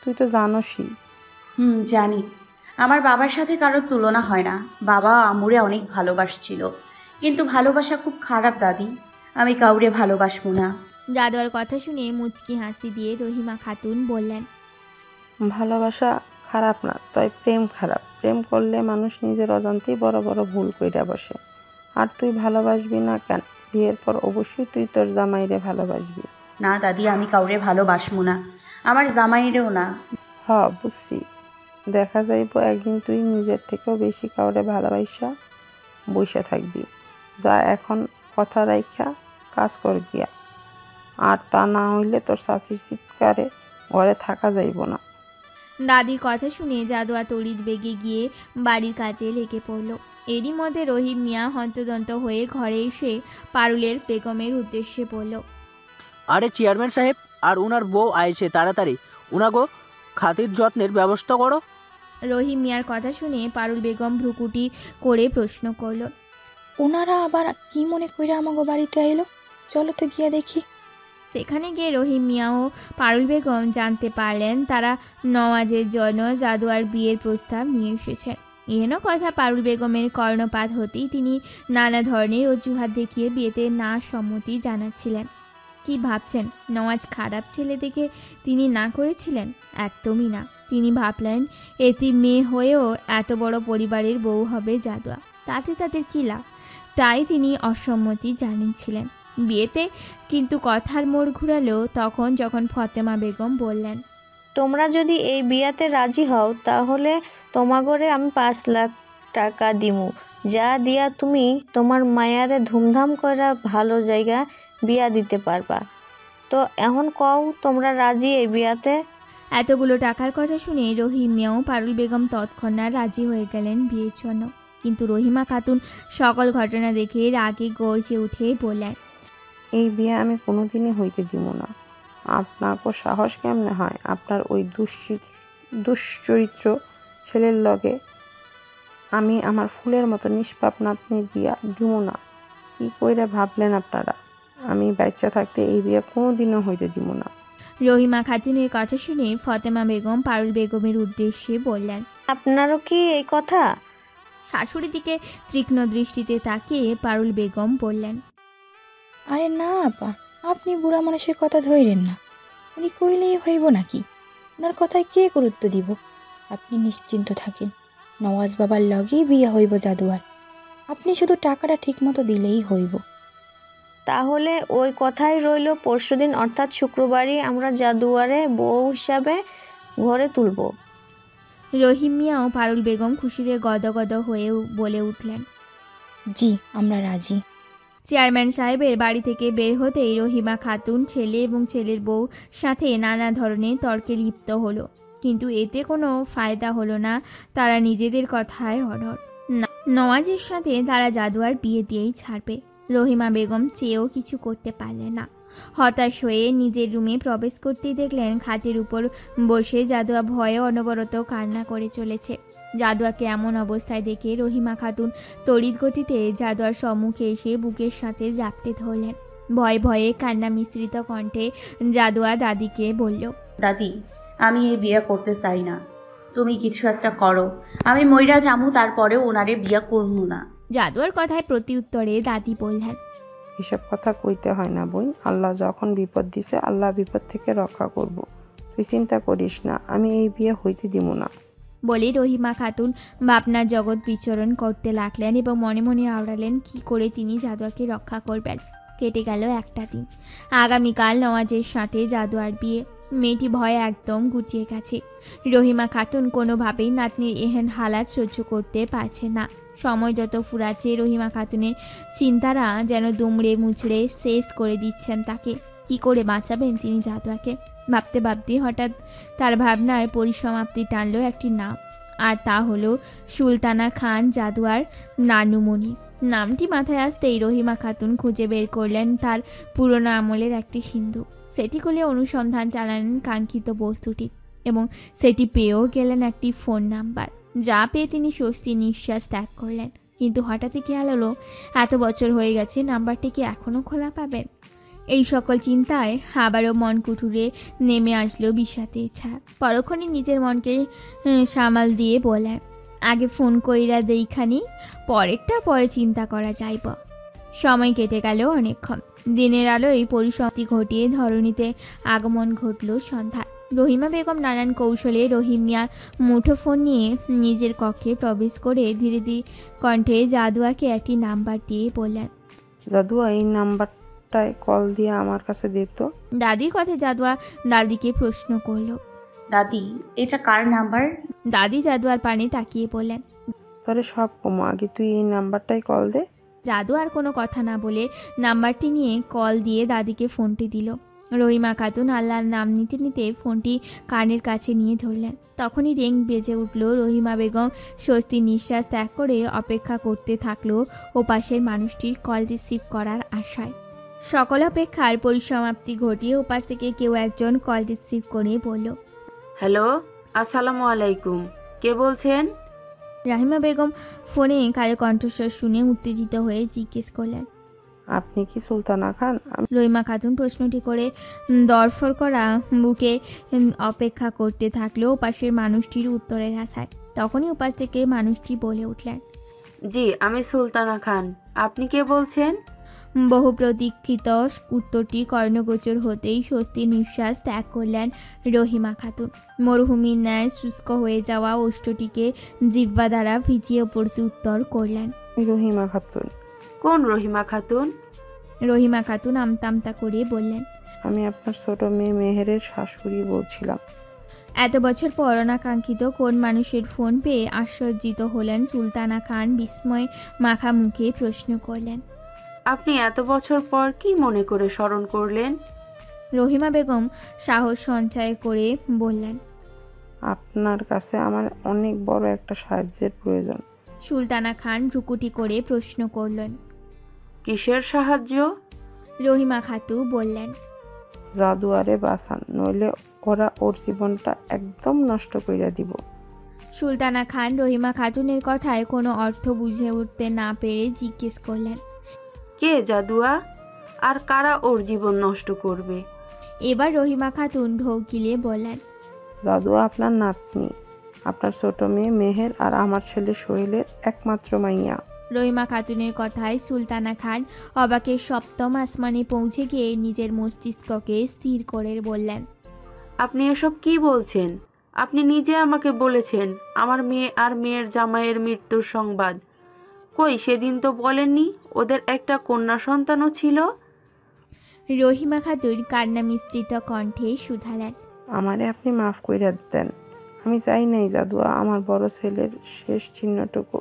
তুই তো জানোসই। জানি। আমার বাবার সাথে কারোর তুলনা হয় না। বাবা আমুরে অনেক ভালোবাসছিল, কিন্তু ভালোবাসা খুব খারাপ দাদি, আমি কাউরে ভালোবাসবো না। জাদুয়ার কথা শুনে মুচকি হাসি দিয়ে রহিমা খাতুন বললেন, ভালোবাসা খারাপ না, তাই প্রেম খারাপ। প্রেম করলে মানুষ নিজের অজান্তেই বড় বড় ভুল কইরা বসে। আর তুই ভালোবাসবি না কেন? বিয়ের পর অবশ্যই তুই তোর জামাইরে ভালোবাসবি। না দাদি, আমি কাউরে ভালোবাসবো না, আমার জামাইরেও না। বুঝছি। দেখা যাইব একদিন তুই নিজের থেকেও বেশি কাউরে ভালোবাসা বসে থাকবি। যা এখন কথা রাইখা কাজ কর গিয়া, আর তা না হইলে তোর শাশুড়ির চিৎকারে ঘরে থাকা যাইব না। দাদির কথা শুনে জাদুয়া তড়িৎ বেগে গিয়ে বাড়ির কাজে লেগে পড়ল। এরই মধ্যে রহিম মিয়া হন্তদন্ত হয়ে ঘরে এসে পারুলের বেগমের উদ্দেশ্যে বলল, আরে চেয়ারম্যান সাহেব আর উনার বউ আইছে, তাড়াতাড়ি উনাগো খাতির যত্নের ব্যবস্থা করো। রহিম মিয়ার কথা শুনে পারুল বেগম ভ্রুকুটি করে প্রশ্ন করল, ওনারা আবার কি মনে করে আমাগো বাড়িতে আইলো? চলো তো গিয়ে দেখি। সেখানে গিয়ে রহিম মিয়া ও পারুল বেগম জানতে পারলেন তারা নওয়াজের জন্য জাদুয়ার বিয়ের প্রস্তাব নিয়ে এসেছেন। এহেন কথা পারুল বেগমের কর্ণপাত হতেই তিনি নানা ধরনের অজুহাত দেখিয়ে বিয়েতে না সম্মতি জানাচ্ছিলেন। কি ভাবছেন নওয়াজ খারাপ ছেলে দেখে তিনি না করেছিলেন? একদমই না। তিনি ভাবলেন এতি মেয়ে হয়েও এত বড় পরিবারের বউ হবে জাদুয়া, তাতে তাদের কী লাভ, তাই তিনি অসম্মতি জানিয়েছিলেন বিয়েতে। কিন্তু কথার মোড় ঘুরালো তখন যখন ফতেমা বেগম বললেন, তোমরা যদি এই বিয়াতে রাজি হও তাহলে তোমাগরে আমি 5 লাখ টাকা দিমু, যা দিয়া তুমি তোমার মায়ারে ধুমধাম করে ভালো জায়গা বিয়া দিতে পারবা। তো এখন কও তোমরা রাজি এই বিয়াতে? এতগুলো টাকার কথা শুনে রহিম মিয়াও পারুল বেগম তৎক্ষণাৎ রাজি হয়ে গেলেন বিয়ের জন্য। কিন্তু রহিমা খাতুন সকল ঘটনা দেখে রাগে গর্জে উঠে বললেন, এই বিয়ে আমি কোনোদিনই হইতে দিব না। আপনাকে সাহস কেমনে হয় আপনার ওই দুশ্চরিত্র ছেলের লগে আমি আমার ফুলের মতো নিষ্পাপ নাতনির বিয়া দিব না? কি কইরা ভাবলেন আপনারা? আমি বাচ্চা থাকতে এই বিয়ে কোনোদিনও হইতে দিব না। রহিমা খাতুনের কথা শুনে ফতেমা বেগম পারুল বেগমের উদ্দেশ্যে বললেন, আপনারও কি এই কথা? শাশুড়ির দিকে তীক্ষ্ণ দৃষ্টিতে তাকিয়ে পারুল বেগম বললেন, আরে না আপা, আপনি বুড়া মানুষের কথা ধরেন না। উনি কইলেই হইব নাকি? ওনার কথায় কে গুরুত্ব দিব? আপনি নিশ্চিন্ত থাকেন, নওয়াজ বাবার লগেই বিয়ে হইব জাদুয়ার। আপনি শুধু টাকাটা ঠিকমতো দিলেই হইব। তাহলে ওই কথাই রইল, পরশুদিন অর্থাৎ শুক্রবারই আমরা জাদুয়ারে বউ হিসাবে ঘরে তুলব। রহিম মিয়া ও পারুল বেগম খুশিতে গদগদ হয়ে বলে উঠলেন, জি আমরা রাজি। চেয়ারম্যান সাহেবের বাড়ি থেকে বের হতেই রহিমা খাতুন ছেলে এবং ছেলের বউ সাথে নানা ধরনের তর্কে লিপ্ত হলো, কিন্তু এতে কোনো ফায়দা হলো না। তারা নিজেদের কথায় অনড়। নওয়াজের সাথে তারা জাদুয়ার বিয়ে দিয়েই ছাড়বে। রহিমা বেগম চেয়েও কিছু করতে পারলেন না। হতাশ হয়ে নিজের রুমে প্রবেশ করতেই দেখলেন খাটের উপর বসে জাদুয়া ভয়ে অনবরত কান্না করে চলেছে। জাদুয়াকে এমন অবস্থায় দেখে রহিমা খাতুন তড়িৎ গতিতে জাদুয়ার সম্মুখে এসে বুকের সাথে জাপটে ধরলেন। ভয়ে ভয়ে কান্না মিশ্রিত কণ্ঠে জাদুয়া দাদিকে বলল, দাদি, আমি এই বিয়ে করতে চাই না, তুমি কিছু একটা করো। আমি মইরা যামু, তারপরেও ওনারে বিয়ে করবো না। জাদুয়ার কথায় প্রতি উত্তরে দাদি বললেন, এসব কথা কইতে হয় না বোন, আল্লাহ যখন বিপদ দিছে আল্লাহ বিপদ থেকে রক্ষা করব। তুই চিন্তা করিস না, আমি এই বিয়ে হইতে দিব না। বলে রহিমা খাতুন ভাবনার জগৎ বিচরণ করতে লাগলেন এবং মনে মনে আওড়ালেন কি করে তিনি জাদুয়াকে রক্ষা করবেন। কেটে গেল একটা দিন। আগামীকাল নওয়াজের সাথে জাদুয়ার বিয়ে। মেয়েটি ভয়ে একদম গুটিয়ে গেছে। রহিমা খাতুন কোনোভাবেই নাতনির এহেন হালাত সহ্য করতে পারছে না। সময় যত ফুরাচ্ছে রহিমা খাতুনের চিন্তারা যেন দুমড়ে মুচড়ে শেষ করে দিচ্ছেন তাকে। কি করে বাঁচাবেন তিনি জাদুয়াকে? ভাবতে ভাবতে হঠাৎ তার ভাবনার পরিসমাপ্তি টানল একটি নাম, আর তা হলো সুলতানা খান জাদুয়ার নানুমণি। নামটি মাথায় আসতেই রহিমা খাতুন খুঁজে বের করলেন তার পুরনো আমলের একটি সিন্ধুক। সেটি খুলে অনুসন্ধান চালালেন কাঙ্ক্ষিত বস্তুটি এবং সেটি পেয়েও গেলেন একটি ফোন নাম্বার, যা পেয়ে তিনি স্বস্তি নিঃশ্বাস ত্যাগ করলেন। কিন্তু হঠাৎই খেয়াল হলো এত বছর হয়ে গেছে, নাম্বারটি কি এখনও খোলা পাবেন? এই সকল চিন্তায় আবারও মন কুঠুরে নেমে আসলো বিষাদের ছাপ। পরক্ষণে নিজের মনকে সামাল দিয়ে বলেন, আগে ফোন কইরা দেইখানি, পরেরটা পরে চিন্তা করা যাইব। সময় কেটে গেল অনেকক্ষণ। দিনের আলোয় পরিসমাপ্তি ঘটিয়ে ধরণীতে আগমন ঘটল সন্ধ্যা। রহিমা বেগম নানান কৌশলে রহিম মিয়ার মুঠোফোন নিয়ে নিজের কক্ষে প্রবেশ করে ধীরে ধীরে কণ্ঠে জাদুয়াকে একটি নাম্বার দিয়ে বললেন, জাদুয়া এই নাম্বারটায় কল দিয়ে আমার কাছে দিত। দাদির কথা জাদুয়া দাদিকে প্রশ্ন করলো, দাদি এটা কার নাম্বার? দাদি জাদুয়ার পানে তাকিয়ে বললেন, তোরে সব কমো, আগে তুই এই নাম্বারটায় কল দে। জাদু আর কোনো কথা না বলে নাম্বারটি নিয়ে কল দিয়ে দাদিকে ফোনটি দিল। রহিমা খাতুন আল্লাহর নাম নিতে নিতে ফোনটি কানের কাছে নিয়ে ধরলেন। তখনই রিং বেজে উঠল। রহিমা বেগম স্বস্তির নিঃশ্বাস ত্যাগ করে অপেক্ষা করতে থাকলো ওপাশের মানুষটির কল রিসিভ করার আশায়। সকল অপেক্ষার পরিসমাপ্তি ঘটিয়ে ওপাশ থেকে কেউ একজন কল রিসিভ করে বলল, হ্যালো, আসসালামু আলাইকুম, কে বলছেন? রাহিমা বেগম ফোনে কালো কণ্ঠস্বর শুনে উত্তেজিত হয়ে জিজ্ঞেস করলেন, আপনি কি সুলতানা খান? রহিমা খাতুন প্রশ্নটি করে দরফর করা বুকে অপেক্ষা করতে থাকলেও পাশের মানুষটির উত্তরের আশায়। তখনই উপাস থেকে মানুষটি বলে উঠলেন, জি আমি সুলতানা খান, আপনি কে বলছেন? বহু প্রতীক্ষিত উত্তরটি কর্ণগোচর হতেই স্বস্তির নিঃশ্বাস ত্যাগ করলেন রহিমা খাতুন। মরুভূমির ন্যায় শুষ্ক হয়ে যাওয়া ওষ্ঠটিকে জিহ্বা দ্বারা ভিজিয়ে পড়তে উত্তর করলেন, রহিমা খাতুন। কোন রহিমা খাতুন? রহিমা খাতুন আমতা করে বললেন, আমি আপনার ছোট মেয়ে মেহেরের শাশুড়ি বলছিলাম। এত বছর পর অনাকাঙ্ক্ষিত কোন মানুষের ফোন পেয়ে আশ্চর্যিত হলেন সুলতানা খান। বিস্ময় মাখা মুখে প্রশ্ন করলেন, আপনি এত বছর পর কি মনে করে স্মরণ করলেন? রহিমা বেগম সাহস সঞ্চয় করে বললেন, আপনার কাছে আমার অনেক বড় একটা সাহায্যের প্রয়োজন। সুলতানা খান ভ্রুকুটি করে প্রশ্ন করলেন, কিসের সাহায্য? রহিমা খাতু বললেন, জাদুয়ারে বাঁচান, নইলে ওরা ওর জীবনটা একদম নষ্ট কইরা দিব। সুলতানা খান রহিমা খাতুনের কথায় কোনো অর্থ বুঝে উঠতে না পেরে জিজ্ঞেস করলেন, কে জাদুয়া, আর কারা ওর জীবন নষ্ট করবে? এবার রহিমা খাতুন ঢোক গিলিয়ে বললেন, দাদু আপনার নাতনি, আপনার ছোট মেয়ে মেহের আর আমার ছেলে সোহেলের একমাত্র মাইয়া। রহিমা খাতুনের কথায় সুলতানা খান অবাকের সপ্তম আসমানে পৌঁছে গিয়ে নিজের মস্তিষ্ককে স্থির করে বললেন, আপনি এসব কি বলছেন? আপনি নিজে আমাকে বলেছেন আমার মেয়ে আর মেয়ের জামাইয়ের মৃত্যুর সংবাদ। কই, সেদিন তো বলেননি ওদের একটা কন্যা সন্তানও ছিল? রহিমা খাতুন কান্না মিশ্রিত কণ্ঠে শুধালেন, আমারে আপনি মাফ কইরা দেন। আমি চাই নাই জাদুয়া আমার বড় ছেলের শেষ চিহ্নটুকু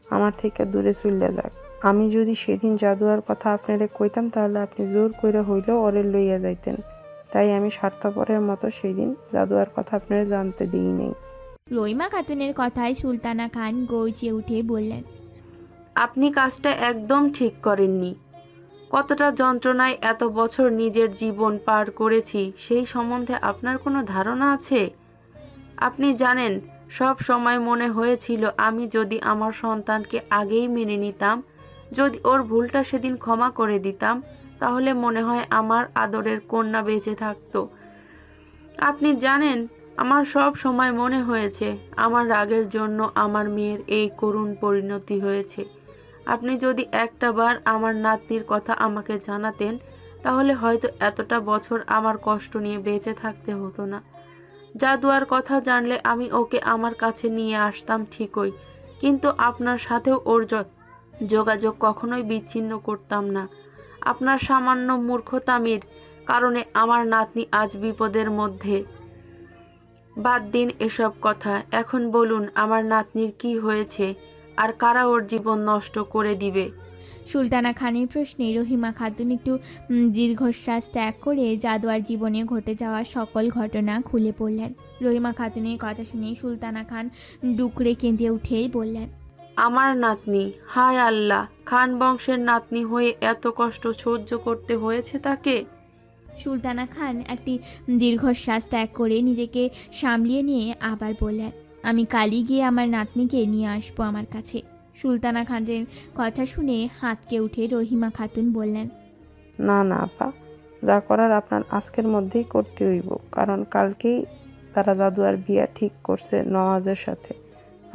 আমার থেকে দূরে চলে যাক। আমি যদি সেদিন জাদুয়ার কথা আপনারে কইতাম তাহলে আপনি জোর কইরা হইলেও ওরে লইয়া যাইতেন। তাই আমি স্বার্থপরের মতো সেই দিন জাদুয়ার কথা আপনারে জানতে দিই নাই। রহিমা খাতুনের কথায় সুলতানা খান গর্জে উঠে বললেন, আপনি কাজটা একদম ঠিক করেননি। কতটা যন্ত্রণায় এত বছর নিজের জীবন পার করেছি সেই সম্বন্ধে আপনার কোনো ধারণা আছে? আপনি জানেন, সব সময় মনে হয়েছিল আমি যদি আমার সন্তানকে আগেই মেনে নিতাম, যদি ওর ভুলটা সেদিন ক্ষমা করে দিতাম, তাহলে মনে হয় আমার আদরের কন্যা বেঁচে থাকতো। আপনি জানেন, আমার সব সময় মনে হয়েছে আমার রাগের জন্য আমার মেয়ের এই করুণ পরিণতি হয়েছে। আপনি যদি একটাবার আমার নাতনির কথা আমাকে জানাতেন, তাহলে হয়তো এতটা বছর আমার কষ্ট নিয়ে বেঁচে থাকতে হতো না। জাদুয়ার কথা জানলে আমি ওকে আমার কাছে নিয়ে আসতাম ঠিকই, কিন্তু আপনার সাথেও ওর যোগাযোগ কখনোই বিচ্ছিন্ন করতাম না। আপনার সামান্য মূর্খতামির কারণে আমার নাতনি আজ বিপদের মধ্যে। বাদ দিন এসব কথা, এখন বলুন আমার নাতনির কি হয়েছে আর কারা ওর জীবন নষ্ট করে দিবে? সুলতানা খানের প্রশ্নে রহিমা খাতুন একটু দীর্ঘশ্বাস ত্যাগ করে জাদুয়ার জীবনে ঘটে যাওয়া সকল ঘটনা খুলে পড়লেন। রহিমা খাতুনের কথা শুনে সুলতানা খান ডুকরে কেঁদে উঠেই বললেন, আমার নাতনি, হায় আল্লাহ, খান বংশের নাতনি হয়ে এত কষ্ট সহ্য করতে হয়েছে তাকে। সুলতানা খান একটি দীর্ঘশ্বাস ত্যাগ করে নিজেকে সামলিয়ে নিয়ে আবার বললেন, আমি কালই গিয়ে আমার নাতনিকে নিয়ে আসবো আমার কাছে। সুলতানা খানের কথা শুনে হাতকে উঠে রহিমা খাতুন বললেন, না না আপা, যা করার আপনার আজকের মধ্যেই করতে হইব, কারণ কালকেই তারা জাদুয়ার বিয়া ঠিক করছে নওয়াজের সাথে।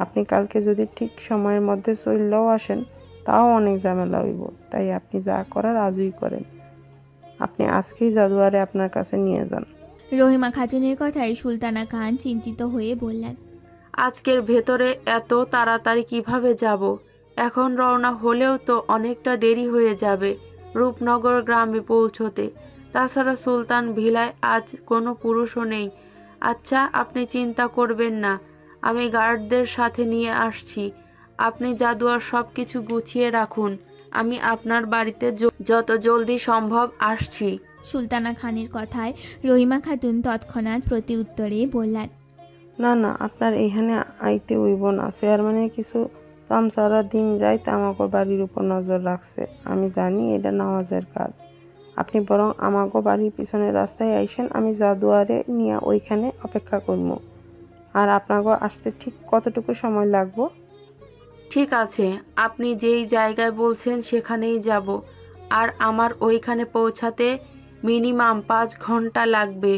আপনি কালকে যদি ঠিক সময়ের মধ্যে চললেও আসেন তাও অনেক ঝামেলা হইব। তাই আপনি যা করার আজই করেন। আপনি আজকেই জাদুয়ারে আপনার কাছে নিয়ে যান। রহিমা খাতুনের কথায় সুলতানা খান চিন্তিত হয়ে বললেন, আজকের ভেতরে এত তাড়াতাড়ি কিভাবে যাব? এখন রওনা হলেও তো অনেকটা দেরি হয়ে যাবে রূপনগর গ্রামে পৌঁছতে। তাছাড়া সুলতান ভিলায় আজ কোনো পুরুষও নেই। আচ্ছা, আপনি চিন্তা করবেন না, আমি গার্ডদের সাথে নিয়ে আসছি। আপনি জাদুয়ার সব কিছু গুছিয়ে রাখুন, আমি আপনার বাড়িতে যত জলদি সম্ভব আসছি। সুলতানা খানের কথায় রহিমা খাতুন তৎক্ষণাৎ প্রতি উত্তরে বললেন, না না, আপনার এইখানে আইতে হইব না। চেয়ারম্যানের কিছু চামচারা দিন রাত আমাকে বাড়ির উপর নজর রাখছে। আমি জানি এটা নওয়াজের কাজ। আপনি বরং আমাকে বাড়ির পিছনের রাস্তায় আইসেন, আমি জাদুয়ারে নিয়ে ওইখানে অপেক্ষা করব। আর আপনাকে আসতে ঠিক কতটুকু সময় লাগবে? ঠিক আছে, আপনি যেই জায়গায় বলছেন সেখানেই যাব। আর আমার ওইখানে পৌঁছাতে মিনিমাম 5 ঘন্টা লাগবে।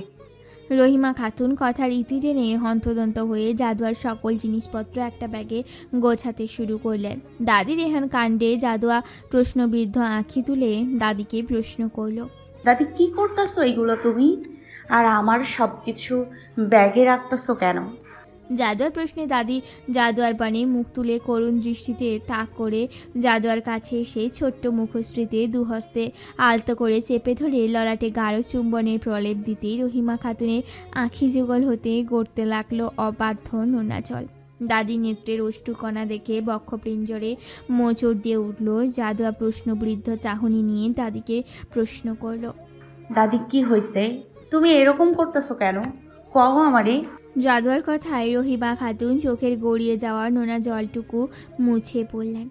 রহিমা খাতুন কথার ইতি টেনে হন্তদন্ত হয়ে জাদুয়ার সকল জিনিসপত্র একটা ব্যাগে গোছাতে শুরু করলেন। দাদির এহেন কাণ্ডে জাদুয়া প্রশ্নবিদ্ধ আঁখি তুলে দাদিকে প্রশ্ন করল, দাদি কি করতেছো এইগুলো তুমি? আর আমার সব কিছু ব্যাগে রাখতেছো কেন? জাদুয়ার প্রশ্নে দাদি জাদুয়ার পানে মুখ তুলে করুণ দৃষ্টিতে তাক করে জাদুয়ার কাছে এসে ছোট্ট মুখশ্রীতে দুহস্তে আলতো করে চেপে ধরে ললাটে গাঢ় চুম্বনের প্রলেপ দিতেই রহিমা খাতুনের আঁখি যুগল হতে গড়তে লাগলো অবাধ্য নোনা জল। দাদি নেত্রের অশ্রুকণা দেখে বক্ষপিঞ্জরে মোচড় দিয়ে উঠল। জাদুয়া প্রশ্নবৃদ্ধ চাহনি নিয়ে দাদিকে প্রশ্ন করল, দাদি কি হয়েছে? তুমি এরকম করতেছো কেন? কও আমারে। জাদুয়ার কথায় রহিমা খাতুন চোখের গড়িয়ে যাওয়া নোনা জলটুকু মুছে পড়লেন।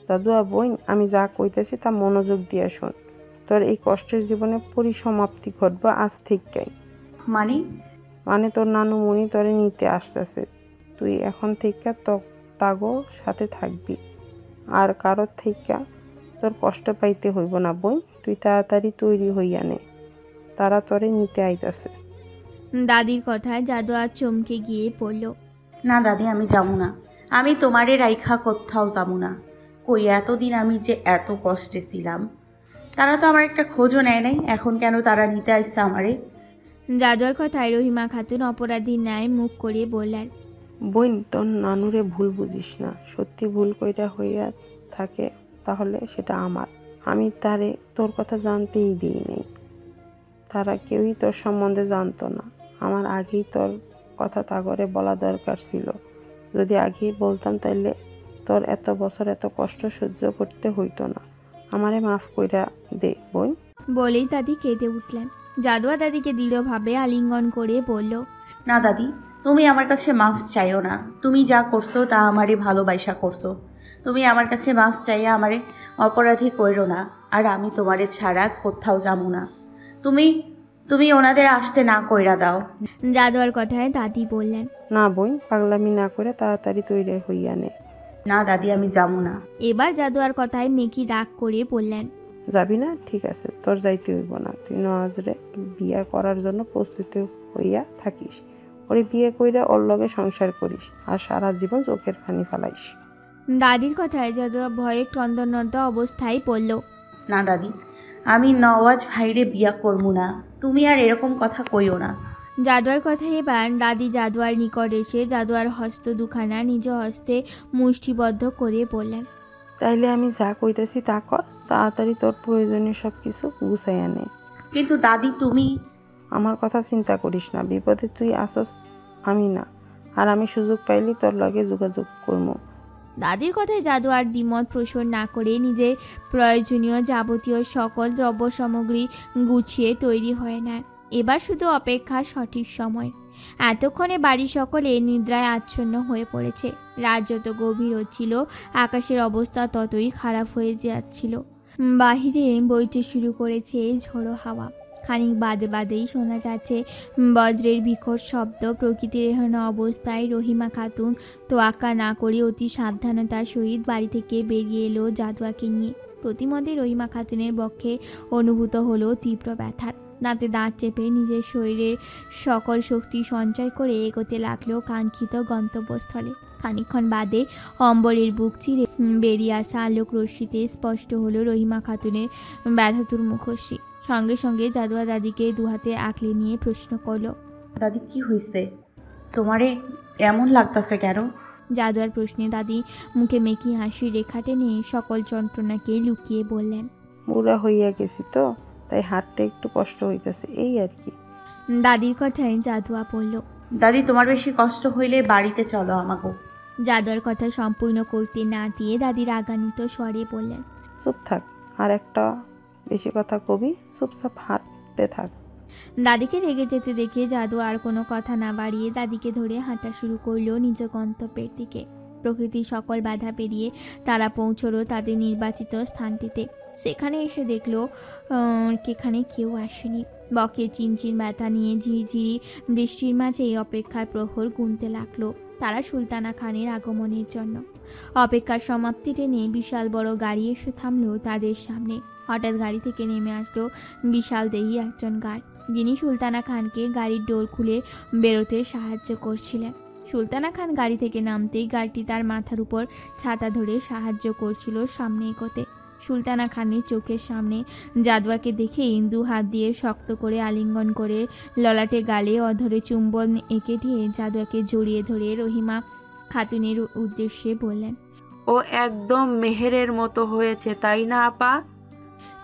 জাদুয়া বোন, আমি যা কইতেছি তা মনোযোগ দিয়ে শোন। তোর এই কষ্টের জীবনে পরিসমাপ্তি ঘটবে আজ থেকেই। মানে তোর নানু মনি তোরে নিতে আসতেছে। তুই এখন থেকে তাগো সাথে থাকবি, আর কারোর থেকে তোর কষ্ট পাইতে হইব না বোন। তুই তাড়াতাড়ি তৈরি হইয়া নে, তারা তোরে নিতে আইতাছে। দাদির কথায় জাদু আর চমকে গিয়ে পড়ল। না দাদি, আমি যাবো না। আমি তোমারে রাইখা কোথাও যাবো না। কই এতদিন আমি যে এত কষ্টে ছিলাম, তারা তো আমার একটা খোঁজও নেয় নাই। এখন কেন তারা নিতে আসছে আমারে? জাদুয়ার কথায় রহিমা খাতুন অপরাধীর ন্যায় মুখ করিয়ে বললেন, বোন, তোর নানুরে ভুল বুঝিস না। সত্যি ভুল কইরা হইয়া থাকে তাহলে সেটা আমার। আমি তারে তোর কথা জানতেই দিই নাই। তারা কেউই তোর সম্বন্ধে জানতো না। আমার আগেই তোর কথা তাগরে বলা দরকার ছিল। যদি আগেই বলতাম তাইলে তোর এত বছর এত কষ্ট সহ্য করতে হইতো না। আমারে মাফ কইরা দে বোন। বলেই দাদি কেঁদে উঠলেন। জাদুয়া দাদিকে দৃঢ়ভাবে আলিঙ্গন করে বলল, না দাদি, তুমি আমার কাছে মাফ চাইও না। তুমি যা করছো তা আমারই ভালোবাসা করছো। তুমি আমার কাছে মাফ চাইয়া আমারে অপরাধী কইরো না। আর আমি তোমারে ছাড়া কোথাও যাবো না। তুমি তুমি ওনাদের আসতে না কইরা দাও। জাদুয়ার কথায় দাদি বললেন, না বোন, পাগলামি না করে তাড়াতাড়ি তৈরি হইয়া নে। না দাদি, আমি যাবো না। এবার জাদুয়ার কথায় মেকি রাগ করে বললেন, যাবি না? ঠিক আছে, তোর যাইতে হইব না। তুই নওয়াজরে বিয়া করার জন্য প্রস্তুত হইয়া থাকিস। ওরে বিয়ে কইরা ওর লগে সংসার করিস আর সারা জীবন চোখের পানি ফেলাইস। দাদির কথায় জাদুয়া ভয়ে ক্রন্দনরত অবস্থায় পড়ল। না দাদি, আমি নওয়াজ ভাইরে বিয়া করবো না। তুমি আর এরকম কথা কইও না। জাদুয়ার কথায় এবার দাদি জাদুয়ার নিকট এসে জাদুয়ার হস্ত দুখানা নিজ হস্তে মুষ্টিবদ্ধ করে বললেন, তাইলে আমি যা কইতেছি তা কর। তাড়াতাড়ি তোর প্রয়োজনীয় সব কিছু গুছাইয়া নে। কিন্তু দাদি, তুমি আমার কথা চিন্তা করিস না। বিপদে তুই আসস, আমি না। আর আমি সুযোগ পাইলি তোর লগে যোগাযোগ করবো। দাদির কথায় জাদুয়ার দ্বিমত পোষণ না করে নিজের প্রয়োজনীয় যাবতীয় সকল দ্রব্য সামগ্রী গুছিয়ে তৈরি হয়ে নেয়। এবার শুধু অপেক্ষা সঠিক সময়। এতক্ষণে বাড়ির সকলে নিদ্রায় আচ্ছন্ন হয়ে পড়েছে। রাত যত গভীর হচ্ছিল, আকাশের অবস্থা ততই খারাপ হয়ে যাচ্ছিল। বাহিরে বইতে শুরু করেছে ঝোড়ো হাওয়া। খানিক বাদে বাদেই শোনা যাচ্ছে বজ্রের বিকট শব্দ। প্রকৃতির এহেন অবস্থায় রহিমা খাতুন তোয়াক্কা না করে অতি সাবধানতার সহিত বাড়ি থেকে বেরিয়ে এলো জাদুয়াকে নিয়ে। প্রতিমধ্যে রহিমা খাতুনের বক্ষে অনুভূত হলো তীব্র ব্যথার। দাঁতে দাঁত চেপে নিজের শরীরের সকল শক্তি সঞ্চয় করে এগোতে লাগলো কাঙ্ক্ষিত গন্তব্যস্থলে। খানিকক্ষণ বাদে অম্বরের বুক চিরে বেরিয়ে আসা আলোক রশ্মিতে স্পষ্ট হলো রহিমা খাতুনের ব্যথাতুর মুখশ্রী। সঙ্গে সঙ্গে জাদুয়া দাদিকে দুহাতে আঁকলে নিয়ে প্রশ্ন করলো, দাদি কি হয়েছে? তোমারে এমন লাগতেছে কেন? জাদুয়ার প্রশ্নে দাদি মুখে মেকি হাসির রেখা টেনে সকল যন্ত্রণাকে লুকিয়ে বললেন, বুড়া হইয়া গেছি তো, তাই হাঁটতে একটু কষ্ট হইতেছে, এই আর কি। দাদির কথায় জাদুয়া বলল, দাদি, তোমার বেশি কষ্ট হইলে বাড়িতে চলো আমাকে। জাদুয়ার কথা সম্পূর্ণ করতে না দিয়ে দাদি রাগান্বিত স্বরে বললেন, চুপ থাক, আর একটা বেশি কথা কবি, চুপচাপ হাঁটতে থাক। দাদিকে রেগে যেতে দেখে জাদু আর কোনো কথা না বাড়িয়ে দাদিকে ধরে হাঁটা শুরু করলো নিজ গন্তব্যের দিকে। প্রকৃতির সকল বাধা পেরিয়ে তারা পৌঁছলো তাদের নির্বাচিত স্থানটিতে। সেখানে এসে দেখলো এখানে কেউ আসেনি। বকে চিনচিন ব্যথা নিয়ে ঝিরিঝিরি বৃষ্টির মাঝে অপেক্ষার প্রহর গুনতে লাগলো তারা সুলতানা খানের আগমনের জন্য। অপেক্ষার সমাপ্তি টেনে বিশাল বড় গাড়ি এসে থামলো তাদের সামনে। হঠাৎ গাড়ি থেকে নেমে আসলো বিশাল দেহী একজন গার্ড, যিনি সুলতানা খানকে গাড়ির ডোর খুলে বেরোতে সাহায্য করছিলেন। সুলতানা খান গাড়ি থেকে নামতেই গার্ডটি তার মাথার উপর ছাতা ধরে সাহায্য করছিল সামনে এগোতে। সুলতানা খানের চোখের সামনে জাদুয়াকে দেখেই দু হাত দিয়ে শক্ত করে আলিঙ্গন করে ললাটে গালে অধরে চুম্বন এঁকে দিয়ে জাদুয়াকে জড়িয়ে ধরে রহিমা খাতুনের উদ্দেশ্যে বললেন, ও একদম মেহেরের মতো হয়েছে, তাই না আপা?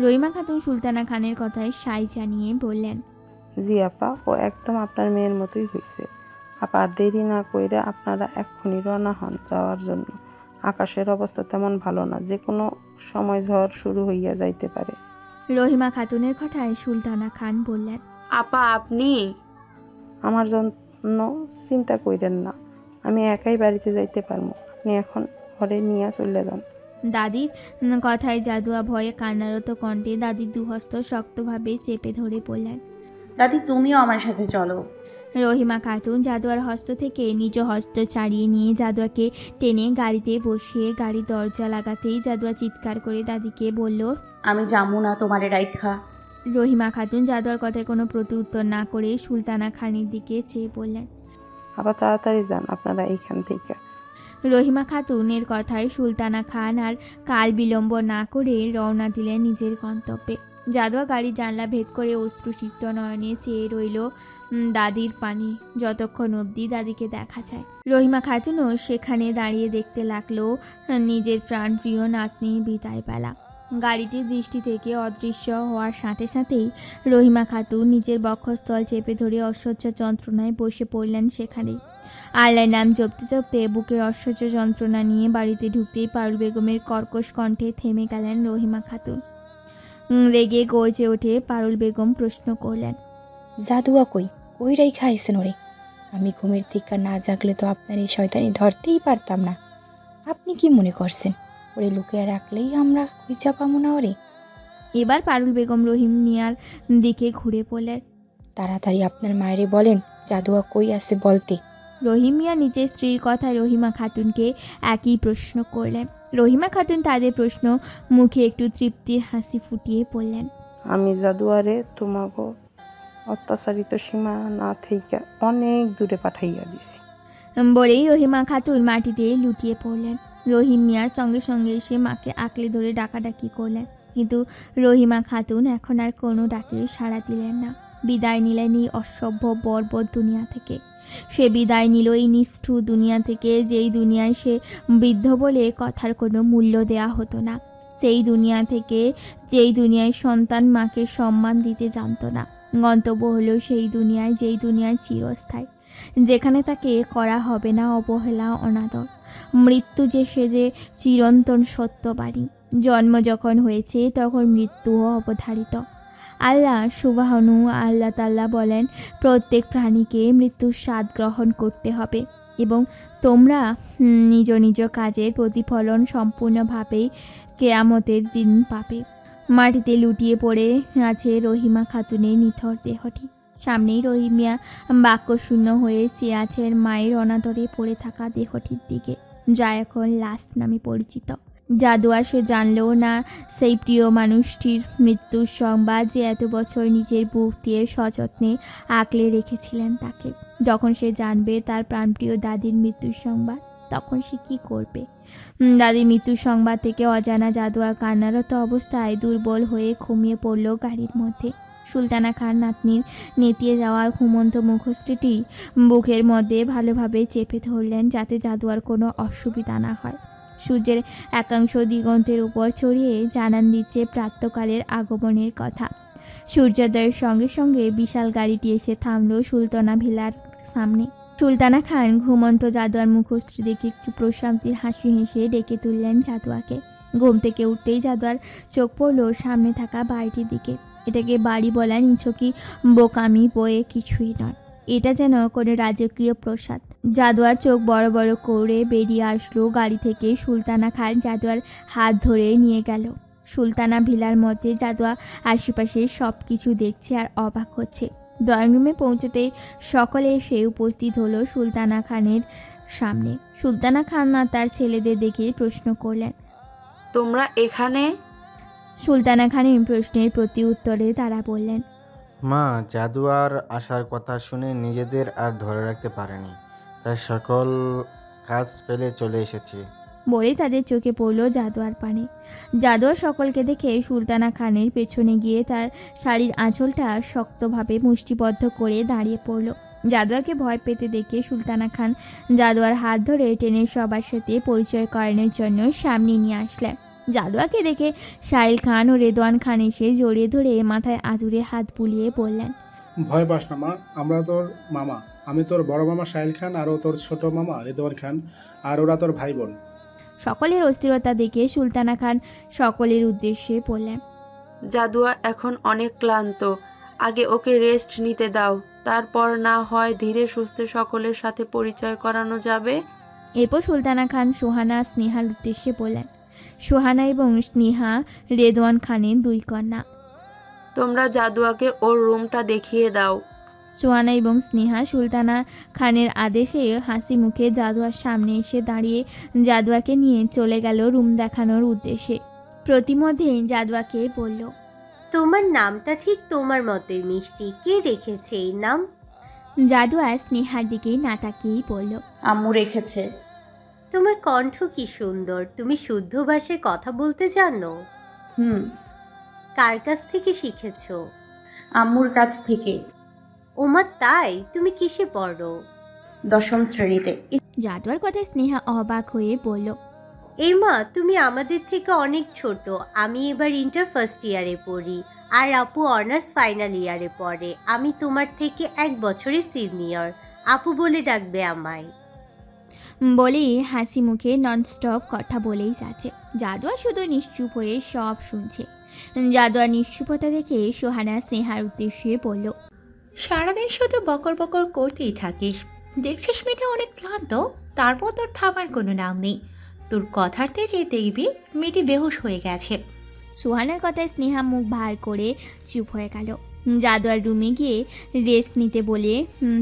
রহিমা খাতুন সুলতানা খানের কথায় সাই জানিয়ে বললেন, জি আপা, ও একদম আপনার মেয়ের মতোই হয়েছে। আপা, দেরি না কইরা আপনারা এক্ষুনি রওনা হন যাওয়ার জন্য। আকাশের অবস্থা তেমন ভালো না, যে কোনো সময় ঝড় শুরু হইয়া যাইতে পারে। রহিমা খাতুনের কথায় সুলতানা খান বললেন, আপা আপনি? আমার জন্য চিন্তা কইরেন না, আমি একাই বাড়িতে যাইতে পারবো। আপনি এখন ঘরে নিয়ে চলে যান। দাদির কথায় জাদুয়া ভয়ে কান্নারত কণ্ঠে দাদির দুহস্ত শক্তভাবে চেপে ধরে বললেন, দাদি, তুমিও আমার সাথে চলো। রহিমা খাতুন জাদুয়ার হস্ত থেকে নিজ হস্ত ছাড়িয়ে নিয়ে জাদুয়াকে টেনে গাড়িতে বসিয়ে গাড়ির দরজা লাগাতেই জাদুয়া চিৎকার করে দাদিকে বলল, আমি যাবো না তোমারে রাইখা। রহিমা খাতুন জাদুয়ার কথায় কোনো প্রত্যুত্তর না করে সুলতানা খানের দিকে চেয়ে বললেন, আবার তাড়াতাড়ি যান আপনারা এইখান থেকে। রহিমা খাতুনের কথায় সুলতানা খান আর কাল বিলম্ব না করে রওনা দিলেন নিজের গন্তব্যে। জাদুয়া গাড়ির জানলা ভেদ করে অশ্রুসিক্ত নয়নে চেয়ে রইল দাদির পানে, যতক্ষণ অবধি দাদিকে দেখা যায়। রহিমা খাতুনও সেখানে দাঁড়িয়ে দেখতে লাগলো নিজের প্রাণপ্রিয় নাতনির বিদায় বেলা। গাড়িটির দৃষ্টি থেকে অদৃশ্য হওয়ার সাথে সাথেই রহিমা খাতুন নিজের বক্ষস্থল চেপে ধরে অসহ্য যন্ত্রণায় বসে পড়লেন সেখানে। আল্লাহর নাম জপতে জপতে বুকের অসহ্য যন্ত্রণা নিয়ে বাড়িতে ঢুকতেই পারুল বেগমের কর্কশ কণ্ঠে থেমে গেলেন রহিমা খাতুন। রেগে গর্জে ওঠে পারুল বেগম প্রশ্ন করলেন, জাদুয়া কই রাইখা আইছেন ওরে? আমি ঘুমের থেকে না জাগলে তো আপনার এই শয়তানি ধরতেই পারতাম না। আপনি কি মনে করছেন ওরে লুকিয়ে রাখলেই আমরা খুঁজা পাবো না ওরে? এবার পারুল বেগম রহিম মিয়ার দিকে ঘুরে পড়লেন, তাড়াতাড়ি আপনার মায়েরে বলেন জাদুয়া কই আছে বলতে। রহিম মিয়া নিজের স্ত্রীর কথায় রহিমা খাতুনকে একই প্রশ্ন করলেন। রহিমা খাতুন তাদের প্রশ্ন মুখে একটু তৃপ্তির হাসি ফুটিয়ে পড়লেন, আমি জাদুয়ারে তোমাকে অত্যাচারিত সীমা না থেকে অনেক দূরে পাঠাইয়া দিছি। বলেই রহিমা খাতুন মাটিতে লুটিয়ে পড়লেন। রহিম মিয়ার সঙ্গে সঙ্গে এসে মাকে আঁকলে ধরে ডাকাডাকি করলেন, কিন্তু রহিমা খাতুন এখন আর কোনো ডাকে সাড়া দিলেন না। বিদায় নিলেন এই অসভ্য বর্বর দুনিয়া থেকে। সে বিদায় নিল এই নিষ্ঠুর দুনিয়া থেকে, যেই দুনিয়ায় সে বৃদ্ধ বলে কথার কোনো মূল্য দেয়া হতো না। সেই দুনিয়া থেকে যেই দুনিয়ায় সন্তান মাকে সম্মান দিতে জানতো না। গন্তব্য হলো সেই দুনিয়ায়, যেই দুনিয়ায় চিরস্থায়ী, যেখানে তাকে করা হবে না অবহেলা অনাদর। মৃত্যু সে যে চিরন্তন সত্যবাণী। জন্ম যখন হয়েছে তখন মৃত্যুও অবধারিত। আল্লাহ সুবহানু আল্লাহ তাআলা বলেন, প্রত্যেক প্রাণীকে মৃত্যুর স্বাদ গ্রহণ করতে হবে এবং তোমরা নিজ নিজ কাজের প্রতিফলন সম্পূর্ণভাবেই কেয়ামতের দিন পাবে। মাটিতে লুটিয়ে পড়ে আছে রহিমা খাতুনের নিথর দেহটি। সামনেই রহিম মিয়া বাক্যশূন্য হয়ে চেয়ে আছেন মায়ের অনাদরে পড়ে থাকা দেহটির দিকে, যা এখন লাশ নামে পরিচিত। জাদুয়া সে জানলেও না সেই প্রিয় মানুষটির মৃত্যুর সংবাদ, যে এত বছর নিজের বুক দিয়ে সযত্নে আঁকলে রেখেছিলেন তাকে। যখন সে জানবে তার প্রাণপ্রিয় দাদির মৃত্যুর সংবাদ, তখন সে কি করবে? দাদির মৃত্যুর সংবাদ থেকে অজানা জাদুয়া কান্নারত অবস্থায় দুর্বল হয়ে ঘুমিয়ে পড়ল গাড়ির মধ্যে। সুলতানা খান নাতনির নেতিয়ে যাওয়া ঘুমন্ত মুখশ্রীটি বুকের মধ্যে ভালোভাবে চেপে ধরলেন, যাতে জাদুয়ার কোনো অসুবিধা না হয়। সূর্যের একাংশ দিগন্তের উপর ছড়িয়ে জানান দিচ্ছে প্রাতঃকালের আগমনের কথা। সূর্যোদয়ের সঙ্গে সঙ্গে বিশাল গাড়িটি এসে থামল সুলতানা ভিলার সামনে। সুলতানা খান ঘুমন্ত জাদুয়ার মুখশ্রী দেখে একটু প্রশান্তির হাসি হেসে ডেকে তুললেন জাদুয়াকে। ঘুম থেকে উঠতেই জাদুয়ার চোখ পড়ল সামনে থাকা বাড়িটির দিকে। এটাকে বাড়ি বলা নিছকি বোকামি বয়ে কিছুই নয়, এটা যেন কোনো রাজকীয় প্রসাদ। জাদুয়ার চোখ বড় বড় করে বেরিয়ে আসলো গাড়ি থেকে। সুলতানা খান জাদুয়ার হাত ধরে নিয়ে গেল। সুলতানা ভিলার মধ্যে জাদুয়া আশেপাশে সব কিছু দেখছে আর অবাক হচ্ছে। ড্রয়িং রুমে পৌঁছতে সকলে এসে উপস্থিত হলো সুলতানা খানের সামনে। সুলতানা খান না তার ছেলেদের দেখে প্রশ্ন করলেন, তোমরা এখানে? সুলতানা খানের প্রশ্নের প্রতি উত্তরে তারা বললেন, মা জাদুয়ার আসার কথা শুনে নিজেদের আর ধরে রাখতে পারেনি, তাই সকল কাজ ফেলে চলে এসেছি। বলেই তাদের চোখে পড়ল জাদুয়ার পানে। জাদুয়া সকলকে দেখে সুলতানা খানের পেছনে গিয়ে তার শাড়ির আঁচলটা শক্তভাবে মুষ্টিবদ্ধ করে দাঁড়িয়ে পড়ল। জাদুয়াকে ভয় পেতে দেখে সুলতানা খান জাদুয়ার হাত ধরে টেনে সবার সাথে পরিচয় করানোর জন্য সামনে নিয়ে আসলেন। জাদুয়াকে দেখে সাহিল খান ও রেদওয়ান খান এসে জড়িয়ে ধরে মাথায় আদুরে হাত বুলিয়ে বললেন, ভয় পাস না মা, আমরা তোর মামা। আমি তোর বড় মামা সাহিল খান, আর ও তোর ছোট মামা রেদওয়ান খান, আর ওরা তোর ভাই বোন। সকলের অস্থিরতা দেখে সুলতানা খান সকলের উদ্দেশ্যে বললেন, জাদুয়া এখন অনেক ক্লান্ত, আগে ওকে রেস্ট নিতে দাও, তারপর না হয় ধীরে সুস্থে সকলের সাথে পরিচয় করানো যাবে। এরপর সুলতানা খান সোহানা স্নেহার উদ্দেশ্যে বললেন। সোহানা এবং স্নেহা রেদওয়ান খানের দুই কন্যা। তোমরা জাদুয়াকে ওর রুমটা দেখিয়ে দাও। সোহানা এবং স্নেহা সুলতানা খানের আদেশে হাসি মুখে জাদুয়ার সামনে এসে দাঁড়িয়ে জাদুয়াকে নিয়ে চলে গেল রুম দেখানোর উদ্দেশ্যে। প্রতিমধ্যে জাদুয়াকে বলল, তোমার নামটা ঠিক তোমার মতোই মিষ্টি, কে রেখেছে এই নাম? জাদুয়া স্নেহার দিকে না তাকিয়েই বলল, আম্মু রেখেছে। তোমার কণ্ঠ কি সুন্দর, তুমি শুদ্ধ ভাষায় কথা বলতে জানো? কার কাছ থেকে শিখেছো? আম্মুর কাছ থেকে। ওমা তাই, তুমি কিসে পড়ো? 10ম শ্রেণীতে। জাদুয়ার কথায় স্নেহা অবাক হয়ে বলল, মা তুমি আমাদের থেকে অনেক ছোট। আমি এবার ইন্টার ফার্স্ট ইয়ারে পড়ি, আর আপু অনার্স ফাইনাল ইয়ারে পড়ে। আমি তোমার থেকে 1 বছরের সিনিয়র। আপু বলে ডাকবে আমায়। বলেই হাসি মুখে ননস্টপ কথা বলেই যাচ্ছে। জাদুয়া শুধু নিশ্চুপ হয়ে সব শুনছে। জাদুয়া নিশ্চুপতা দেখে সোহানা স্নেহার উদ্দেশ্যে বলল, সারাদিন শুধু বকর বকর করতেই থাকিস। দেখছিস মেয়েটা অনেক ক্লান্ত, তারপর তোর থামার কোনো নাম নেই। তোর কথার তেজে দেখবি মেয়েটি বেহুশ হয়ে গেছে। সোহানার কথায় স্নেহা মুখ ভার করে চুপ হয়ে গেল। জাদুয়ার রুমে গিয়ে রেস্ট নিতে বলে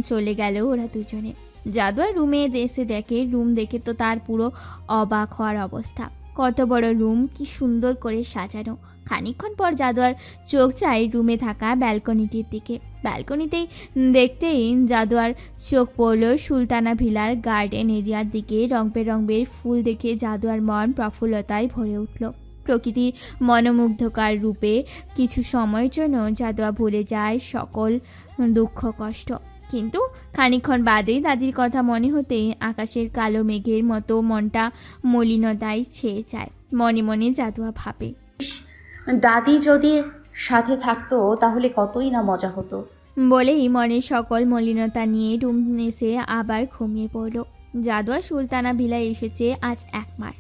চলে গেল ওরা দুজনে। জাদুয়ার রুমে এসে দেখে, রুম দেখে তো তার পুরো অবাক হওয়ার অবস্থা। কত বড় রুম, কি সুন্দর করে সাজানো। খানিকক্ষণ পর জাদুয়ার চোখ যায় রুমে থাকা ব্যালকনিটির দিকে। ব্যালকনিতেই দেখতেই জাদুয়ার চোখ পড়ল সুলতানা ভিলার গার্ডেন এরিয়ার দিকে। রং বেরঙের ফুল দেখে জাদুয়ার মন প্রফুল্লতায় ভরে উঠল। প্রকৃতির মনোমুগ্ধকর রূপে কিছু সময়ের জন্য জাদুয়া ভুলে যায় সকল দুঃখ কষ্ট। কিন্তু খানিকক্ষণ বাদেই দাদির কথা মনে হতেই আকাশের কালো মেঘের মতো মনটা মলিনতায় ছেয়ে যায়। মনে মনে জাদুয়া ভাবে, দাদি যদি সাথে থাকতো তাহলে কতই না মজা হতো। বলেই মনের সকল মলিনতা নিয়ে রুম এসে আবার ঘুমিয়ে পড়ল। জাদুয়া সুলতানা ভিলায় এসেছে আজ 1 মাস।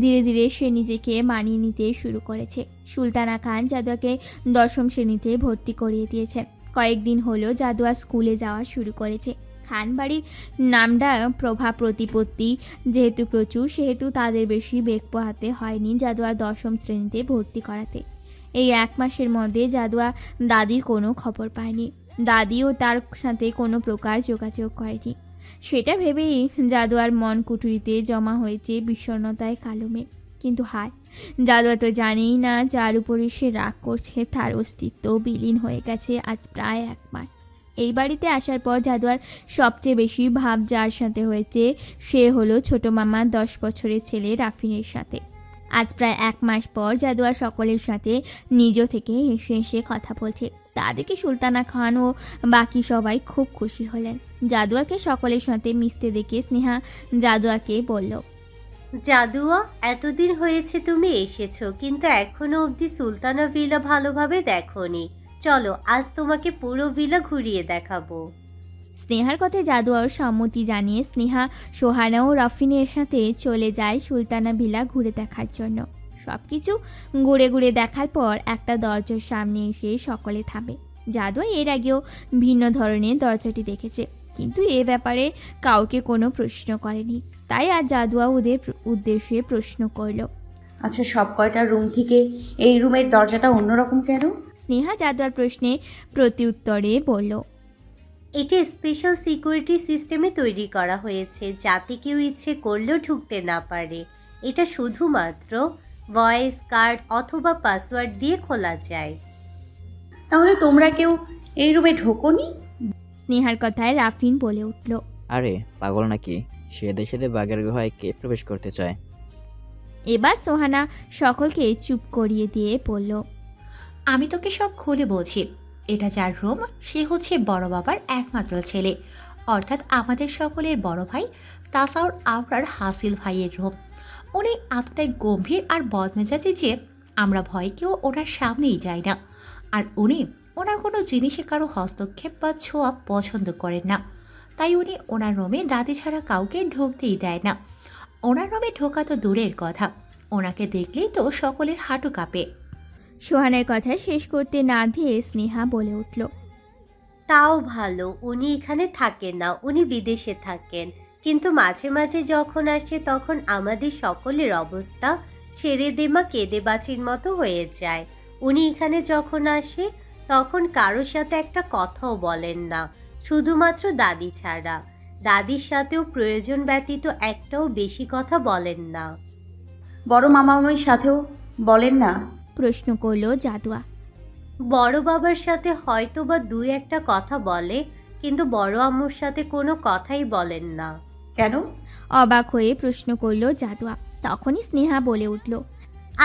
ধীরে ধীরে সে নিজেকে মানিয়ে নিতে শুরু করেছে। সুলতানা খান জাদুয়াকে 10ম শ্রেণীতে ভর্তি করিয়ে দিয়েছেন। কয়েকদিন হলো জাদুয়া স্কুলে যাওয়া শুরু করেছে। খান বাড়ির নামটা প্রভাব প্রতিপত্তি যেহেতু প্রচুর, সেহেতু তাদের বেশি বেগ পোহাতে হয়নি জাদুয়া 10ম শ্রেণীতে ভর্তি করাতে। এই 1 মাসের মধ্যে জাদুয়া দাদির কোনো খবর পায়নি। দাদিও তার সাথে কোনো প্রকার যোগাযোগ করেনি। সেটা ভেবেই জাদুয়ার মন কুঠুরিতে জমা হয়েছে বিষণ্ণতায় কালো মেঘ। কিন্তু হায়, জাদুয়া তো জানেই না যার উপরে সে রাগ করছে তার অস্তিত্ব বিলীন হয়ে গেছে আজ প্রায় 1 মাস। এই বাড়িতে আসার পর জাদুয়ার সবচেয়ে বেশি ভাব যার সাথে হয়েছে সে হলো ছোট মামা 10 বছরের ছেলে রাফিনের সাথে। আজ প্রায় 1 মাস পর জাদুয়া সকলের সাথে নিজ থেকে হেসে হেসে কথা বলছে। তা দেখে সুলতানা খান ও বাকি সবাই খুব খুশি হলেন। জাদুয়াকে সকলের সাথে মিশতে দেখে স্নেহা জাদুয়াকে বলল, জাদুয়া, এতদিন হয়েছে তুমি এসেছো, কিন্তু এখনো অবধি সুলতানা ভিলা ভালোভাবে দেখোনি। চলো আজ তোমাকে পুরো ভিলা ঘুরিয়ে দেখাবো। স্নেহার কথায় জাদুয়াও সম্মতি জানিয়ে স্নেহা, সোহানা ও রাফিনের সাথে চলে যায় সুলতানা ভিলা ঘুরে দেখার জন্য। সব কিছু ঘুরে ঘুরে দেখার পর একটা দরজার সামনে এসে সকলে থামে। জাদুয়া এর আগেও ভিন্ন ধরনের দরজাটি দেখেছে, কিন্তু এ ব্যাপারে কাউকে কোনো প্রশ্ন করেনি। তাই আজ জাদুয়া ওদের উদ্দেশ্যে প্রশ্ন করল, আচ্ছা সব কয়টা রুম থেকে এই রুমের দরজাটা অন্যরকম কেন? স্নেহা জাদুয়ার প্রশ্নে প্রত্যুত্তরে বলল, এটা স্পেশাল সিকিউরিটি সিস্টেমে তৈরি করা হয়েছে, যাতে কেউ ইচ্ছে করলেও ঢুকতে না পারে। এটা শুধুমাত্র ভয়েস কার্ড অথবা পাসওয়ার্ড দিয়ে খোলা যায়। তাহলে তোমরা কেউ এই রুমে ঢোকোনি? স্নেহার কথায় রাফিন বলে উঠল, আরে পাগল নাকি, সে দেশে বাঘের গুহায় কে প্রবেশ করতে চায়? এবার সোহানা সকলকে চুপ করিয়ে দিয়ে বলল, আমি তোকে সব খুলে বলছি। এটা যার রুম সে হচ্ছে বড় বাবার একমাত্র ছেলে, অর্থাৎ আমাদের সকলের বড় ভাই তাসাউর আবরার হাসিল ভাইয়ের রুম। উনি এতটাই গম্ভীর আর বদমেজাজি যে আমরা ভয়কেও ওনার সামনেই যাই না। আর উনি ওনার কোনো জিনিসে কারো হস্তক্ষেপ বা ছোঁয়া পছন্দ করেন না। তাই উনি ওনার রুমে দাদি ছাড়া কাউকে ঢুকতেই দেয় না। ওনার রুমে ঢোকা তো দূরের কথা, ওনাকে দেখলেই তো সকলের হাঁটু কাঁপে। সোহানের কথা শেষ করতে না দিয়ে স্নেহা বলে উঠল, তাও ভালো, উনি এখানে থাকেন না, উনি বিদেশে থাকেন। কিন্তু মাঝে মাঝে যখন আসে তখন আমাদের সকলের অবস্থা ছেড়ে দেমা কেঁদে বাঁচির মতো হয়ে যায়। উনি এখানে যখন আসে তখন কারোর সাথে একটা কথাও বলেন না, শুধুমাত্র দাদি ছাড়া। দাদির সাথেও প্রয়োজন ব্যতীত একটাও বেশি কথা বলেন না। বড় মামামার সাথেও বলেন না? প্রশ্ন করল জাদুয়া। বড় বাবার সাথে হয়তো বা দুই একটা কথা বলে, কিন্তু বড় আম্মুর সাথে কোনো কথাই বলেন না। কেন? অবাক হয়ে প্রশ্ন করলো জাদুয়া। তখনই স্নেহা বলে উঠল,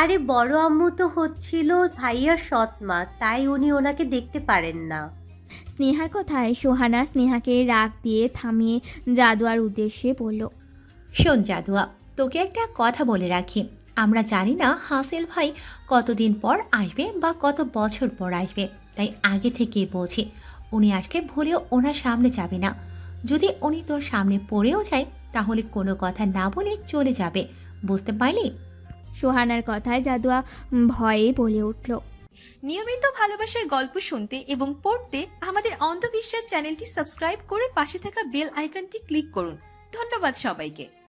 আরে বড় আম্মু তো হচ্ছিল ভাইয়ার সৎ মা, তাই উনি ওনাকে দেখতে পারেন না। স্নেহার কথায় সোহানা স্নেহাকে রাগ দিয়ে থামিয়ে জাদুয়ার উদ্দেশ্যে বলল, শোন জাদুয়া, তোকে একটা কথা বলে রাখি। আমরা জানি না হাসিল ভাই কতদিন পর আসবে বা কত বছর পর আসবে, তাই আগে থেকেই বলছি উনি আসলে ভুলেও ওনার সামনে যাবে না। যদি উনি তোর সামনে পড়েও যায় তাহলে কোনো কথা না বলে চলে যাবে, বুঝতে পারলি? সোহানার কথায় জাদুয়া ভয়ে বলে উঠল, নিয়মিত ভালোবাসার গল্প শুনতে এবং পড়তে আমাদের অন্ধবিশ্বাস চ্যানেলটি সাবস্ক্রাইব করে পাশে থাকা বেল আইকনটি ক্লিক করুন। ধন্যবাদ সবাইকে।